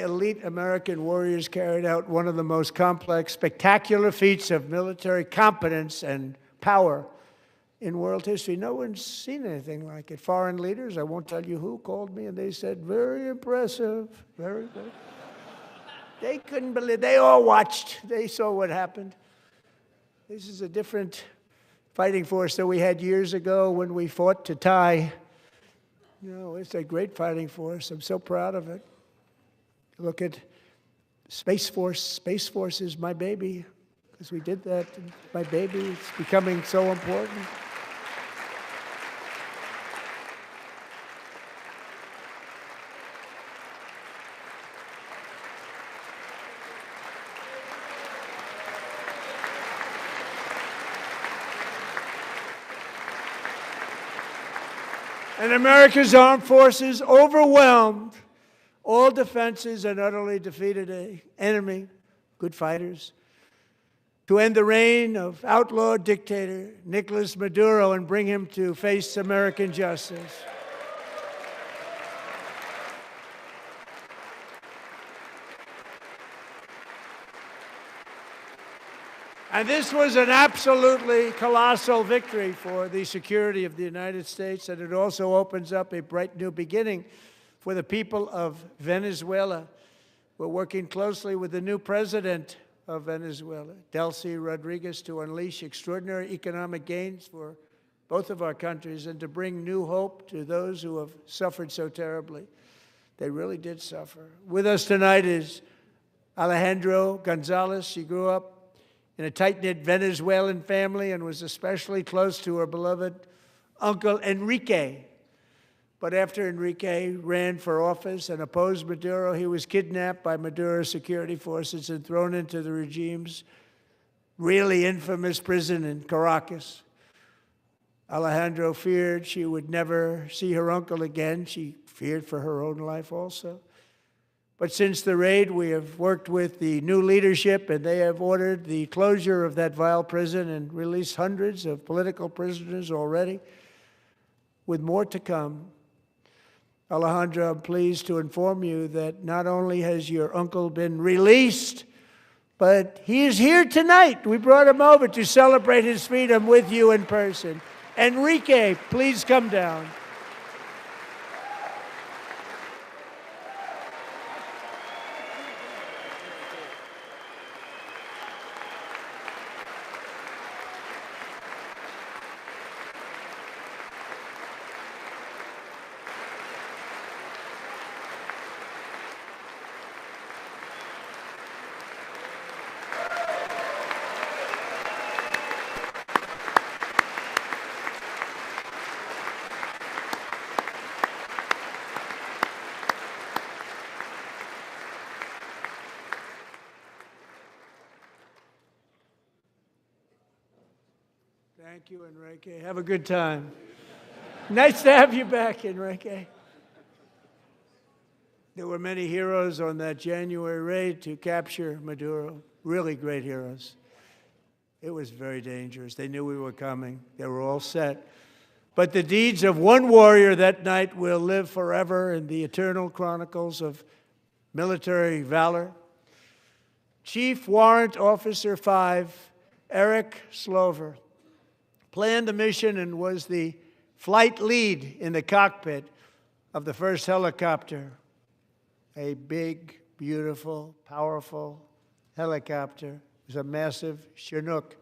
elite American warriors carried out one of the most complex, spectacular feats of military competence and power in world history. No one's seen anything like it. Foreign leaders, I won't tell you who, called me and they said, very impressive, very good. They couldn't believe, they all watched, they saw what happened. This is a different fighting force that we had years ago when we fought to tie. You know, it's a great fighting force. I'm so proud of it. Look at Space Force. Space Force is my baby, because we did that. My baby, it's becoming so important. And America's armed forces overwhelmed all defenses and utterly defeated an enemy, good fighters, to end the reign of outlaw dictator Nicolas Maduro and bring him to face American justice. And this was an absolutely colossal victory for the security of the United States, and it also opens up a bright new beginning for the people of Venezuela. We're working closely with the new president of Venezuela, Delcy Rodriguez, to unleash extraordinary economic gains for both of our countries and to bring new hope to those who have suffered so terribly. They really did suffer. With us tonight is Alejandro Gonzalez. She grew up in a tight-knit Venezuelan family and was especially close to her beloved uncle Enrique. But after Enrique ran for office and opposed Maduro, he was kidnapped by Maduro's security forces and thrown into the regime's really infamous prison in Caracas. Alejandro feared she would never see her uncle again. She feared for her own life also. But since the raid, we have worked with the new leadership, and they have ordered the closure of that vile prison and released hundreds of political prisoners already, with more to come. Alejandro, I'm pleased to inform you that not only has your uncle been released, but he is here tonight. We brought him over to celebrate his freedom with you in person. Enrique, please come down. Thank you, Enrique. Have a good time. Nice to have you back, Enrique. There were many heroes on that January raid to capture Maduro, really great heroes. It was very dangerous. They knew we were coming. They were all set. But the deeds of one warrior that night will live forever in the eternal chronicles of military valor. Chief Warrant Officer 5, Eric Slover, planned the mission and was the flight lead in the cockpit of the first helicopter, a big, beautiful, powerful helicopter. It was a massive Chinook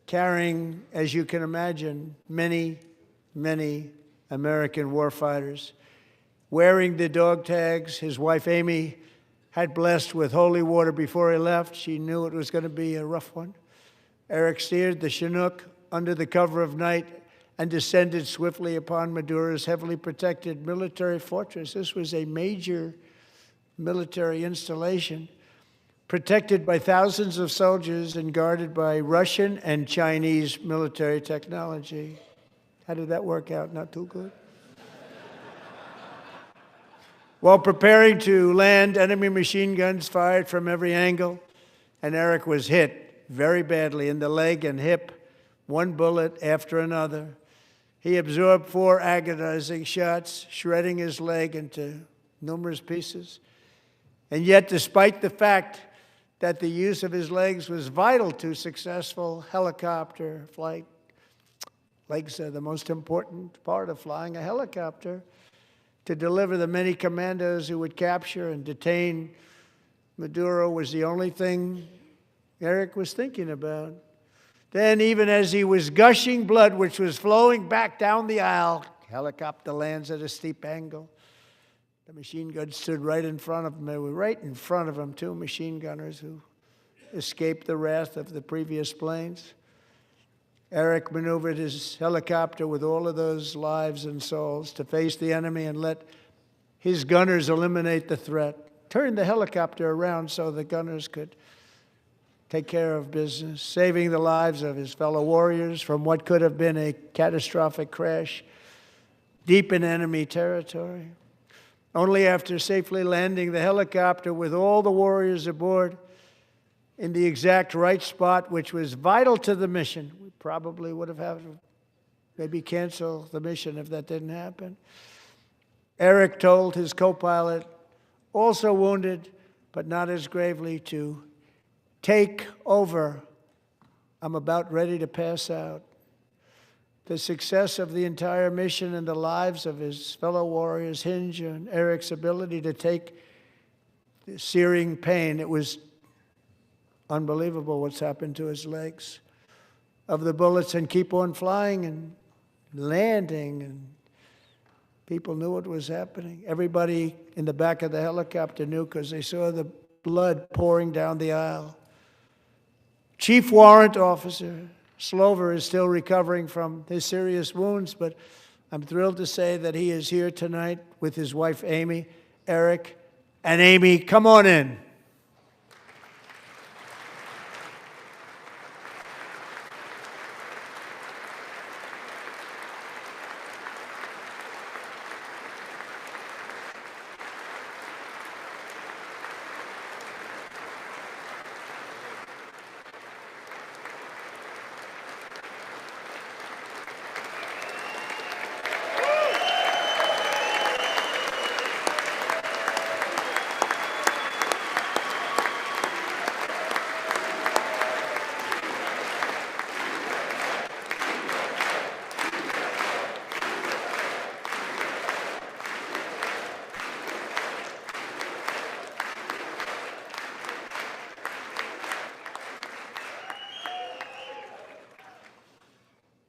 carrying, as you can imagine, many, many American warfighters. Wearing the dog tags, his wife Amy had blessed with holy water before he left. She knew it was going to be a rough one. Eric steered the Chinook under the cover of night and descended swiftly upon Maduro's heavily protected military fortress. This was a major military installation, protected by thousands of soldiers and guarded by Russian and Chinese military technology. How did that work out? Not too good. While preparing to land, enemy machine guns fired from every angle, and Eric was hit very badly in the leg and hip, one bullet after another. He absorbed 4 agonizing shots, shredding his leg into numerous pieces. And yet, despite the fact that the use of his legs was vital to successful helicopter flight, legs are the most important part of flying a helicopter, to deliver the many commandos who would capture and detain Maduro was the only thing Eric was thinking about. Then, even as he was gushing blood, which was flowing back down the aisle, helicopter lands at a steep angle. The machine gun stood right in front of him. They were right in front of him, 2 machine gunners who escaped the wrath of the previous planes. Eric maneuvered his helicopter with all of those lives and souls to face the enemy and let his gunners eliminate the threat. Turned the helicopter around so the gunners could take care of business, saving the lives of his fellow warriors from what could have been a catastrophic crash deep in enemy territory. Only after safely landing the helicopter with all the warriors aboard in the exact right spot, which was vital to the mission. We probably would have had to maybe cancel the mission if that didn't happen. Eric told his co-pilot, also wounded, but not as gravely, to take over. I'm about ready to pass out. The success of the entire mission and the lives of his fellow warriors hinge on Eric's ability to take the searing pain. It was unbelievable what's happened to his legs of the bullets and keep on flying and landing, and people knew what was happening. Everybody in the back of the helicopter knew because they saw the blood pouring down the aisle. Chief Warrant Officer Slover is still recovering from his serious wounds, but I'm thrilled to say that he is here tonight with his wife Amy. Eric and Amy, come on in.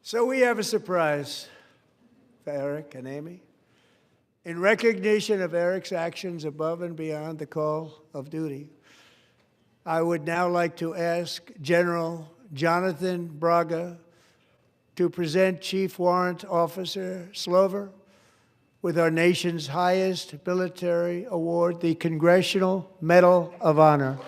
So we have a surprise for Eric and Amy. In recognition of Eric's actions above and beyond the call of duty, I would now like to ask General Jonathan Braga to present Chief Warrant Officer Slover with our nation's highest military award, the Congressional Medal of Honor.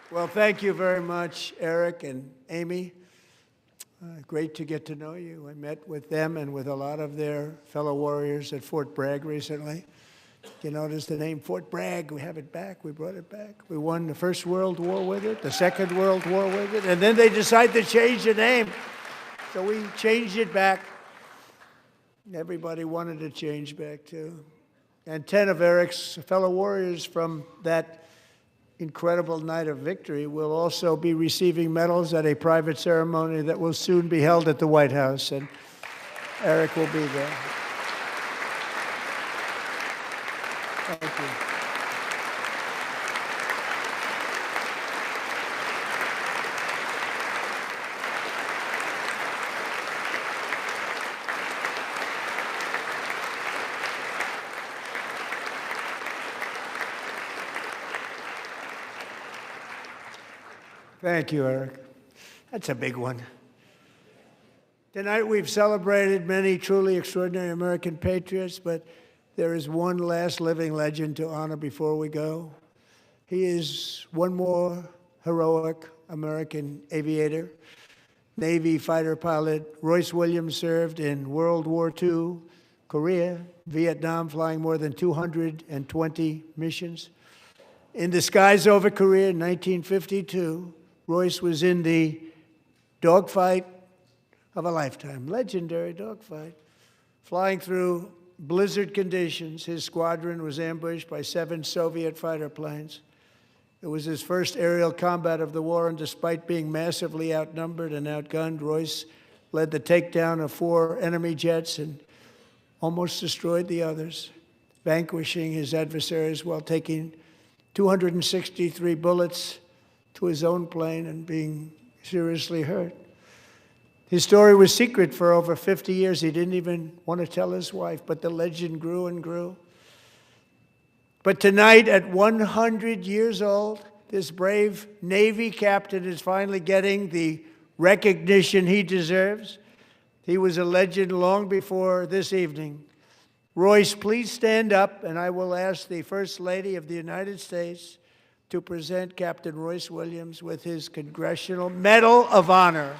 Well, thank you very much, Eric and Amy. Great to get to know you. I met with them and with a lot of their fellow warriors at Fort Bragg recently. You notice the name Fort Bragg, we have it back, we brought it back. We won the First World War with it, the Second World War with it, and then they decided to change the name. So we changed it back. Everybody wanted to change back too. And 10 of Eric's fellow warriors from that incredible night of victory will also be receiving medals at a private ceremony that will soon be held at the White House, and Eric will be there. Thank you. Thank you, Eric. That's a big one. Tonight we've celebrated many truly extraordinary American patriots, but there is one last living legend to honor before we go. He is one more heroic American aviator, Navy fighter pilot. Royce Williams served in World War II, Korea, Vietnam, flying more than 220 missions. In the skies over Korea in 1952, Royce was in the dogfight of a lifetime, legendary dogfight. Flying through blizzard conditions, his squadron was ambushed by 7 Soviet fighter planes. It was his first aerial combat of the war, and despite being massively outnumbered and outgunned, Royce led the takedown of 4 enemy jets and almost destroyed the others, vanquishing his adversaries while taking 263 bullets to his own plane and being seriously hurt. His story was secret for over 50 years. He didn't even want to tell his wife, but the legend grew and grew. But tonight, at 100 years old, this brave Navy captain is finally getting the recognition he deserves. He was a legend long before this evening. Royce, please stand up, and I will ask the First Lady of the United States to present Captain Royce Williams with his Congressional Medal of Honor.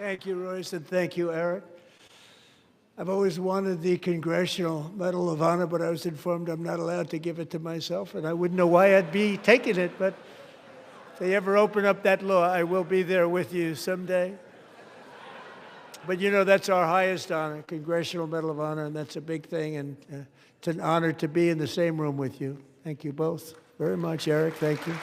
Thank you, Royce, and thank you, Eric. I've always wanted the Congressional Medal of Honor, but I was informed I'm not allowed to give it to myself, and I wouldn't know why I'd be taking it, but if they ever open up that law, I will be there with you someday. But you know, that's our highest honor, Congressional Medal of Honor, and that's a big thing, and it's an honor to be in the same room with you. Thank you both very much, Eric. Thank you.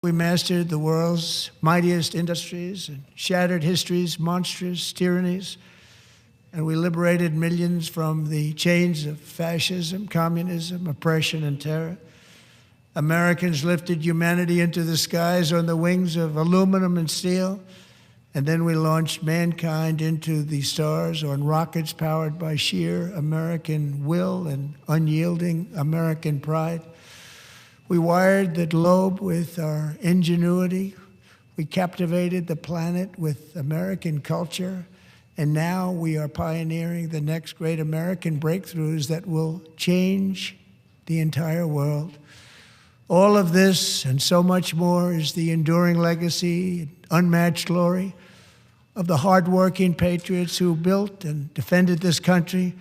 We mastered the world's mightiest industries and shattered history's monstrous tyrannies, and we liberated millions from the chains of fascism, communism, oppression, and terror. Americans lifted humanity into the skies on the wings of aluminum and steel, and then we launched mankind into the stars on rockets powered by sheer American will and unyielding American pride. We wired the globe with our ingenuity. We captivated the planet with American culture. And now we are pioneering the next great American breakthroughs that will change the entire world. All of this and so much more is the enduring legacy, unmatched glory of the hardworking patriots who built and defended this country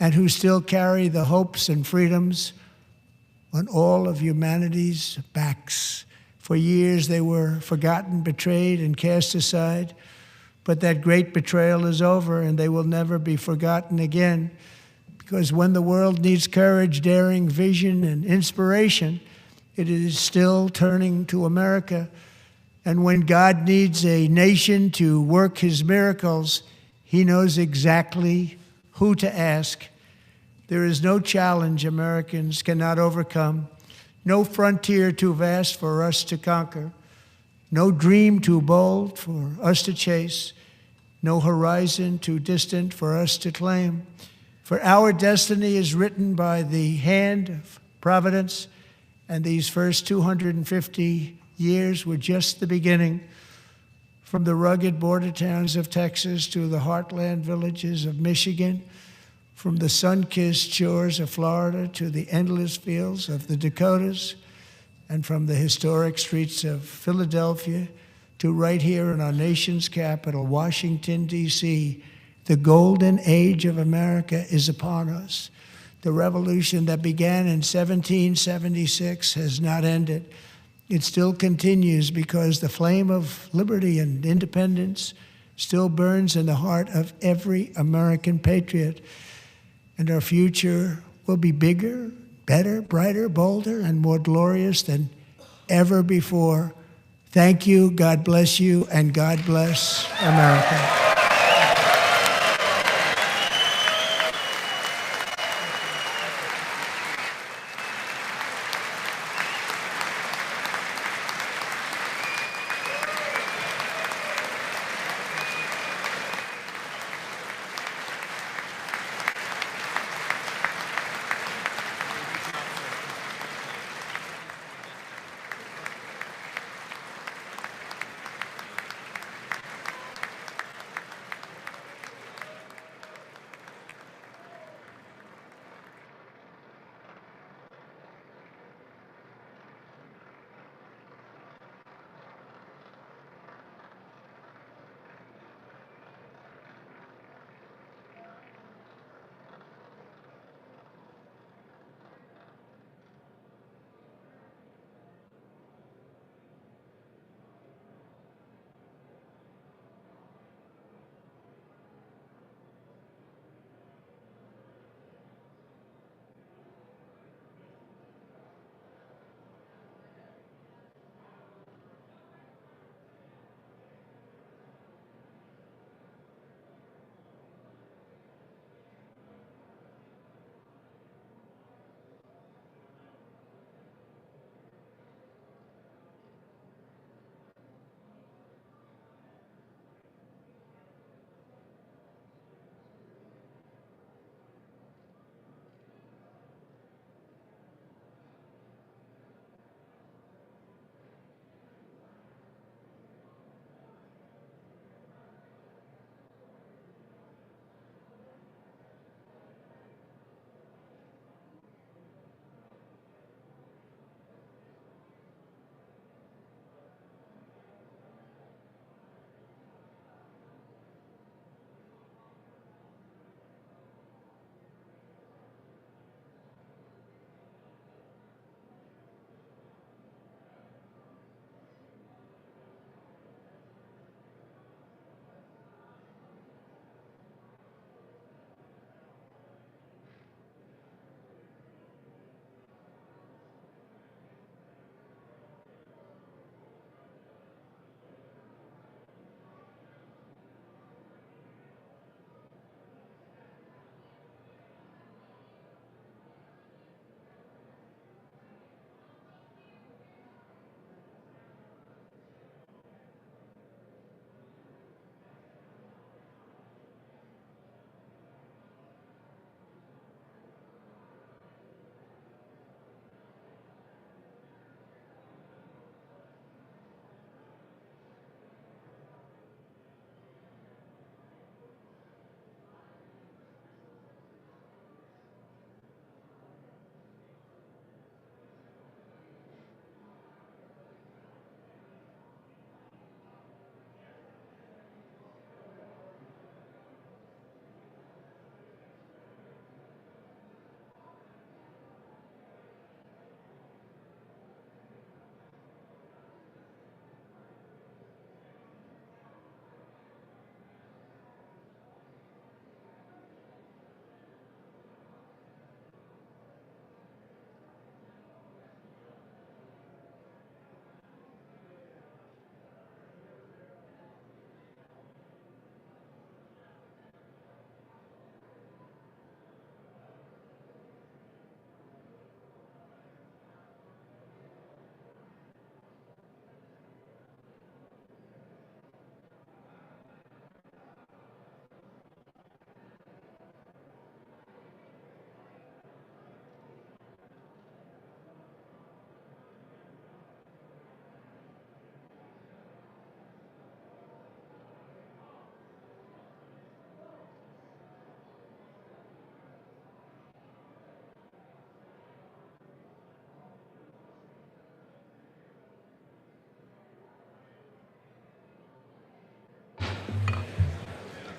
and who still carry the hopes and freedoms on all of humanity's backs. For years they were forgotten, betrayed, and cast aside. But that great betrayal is over, and they will never be forgotten again. Because when the world needs courage, daring, vision, and inspiration, it is still turning to America. And when God needs a nation to work his miracles, he knows exactly who to ask. There is no challenge Americans cannot overcome, no frontier too vast for us to conquer, no dream too bold for us to chase, no horizon too distant for us to claim. For our destiny is written by the hand of providence, and these first 250 years were just the beginning. From the rugged border towns of Texas to the heartland villages of Michigan, from the sun-kissed shores of Florida to the endless fields of the Dakotas, and from the historic streets of Philadelphia to right here in our nation's capital, Washington, D.C., the golden age of America is upon us. The revolution that began in 1776 has not ended. It still continues because the flame of liberty and independence still burns in the heart of every American patriot. And our future will be bigger, better, brighter, bolder, and more glorious than ever before. Thank you, God bless you, and God bless America.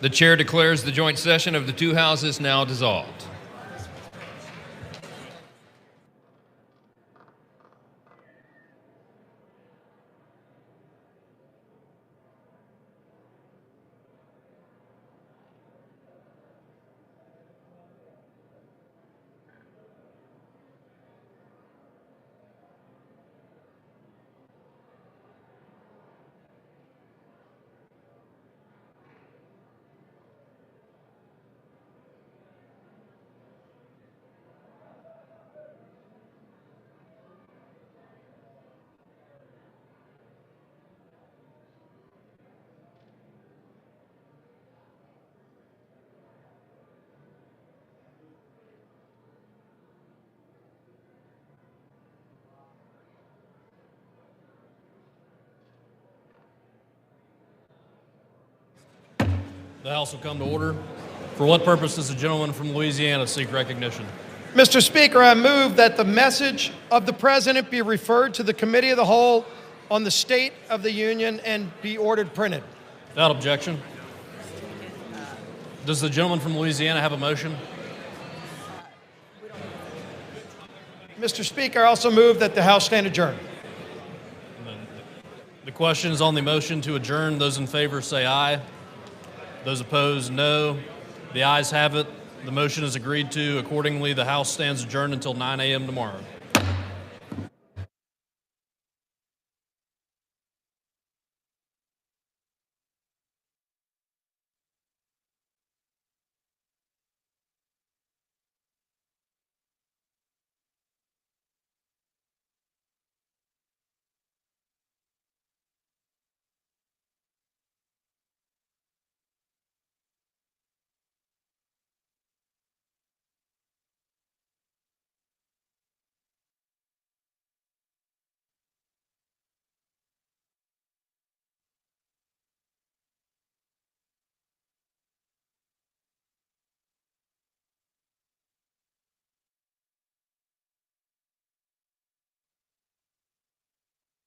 The chair declares the joint session of the two houses now dissolved. The House will come to order. For what purpose does the gentleman from Louisiana seek recognition? Mr. Speaker, I move that the message of the President be referred to the Committee of the Whole on the State of the Union and be ordered printed. Without objection. Does the gentleman from Louisiana have a motion? Mr. Speaker, I also move that the House stand adjourned. The question is on the motion to adjourn. Those in favor say aye. Those opposed, no. The ayes have it. The motion is agreed to. Accordingly, the House stands adjourned until 9 a.m. tomorrow.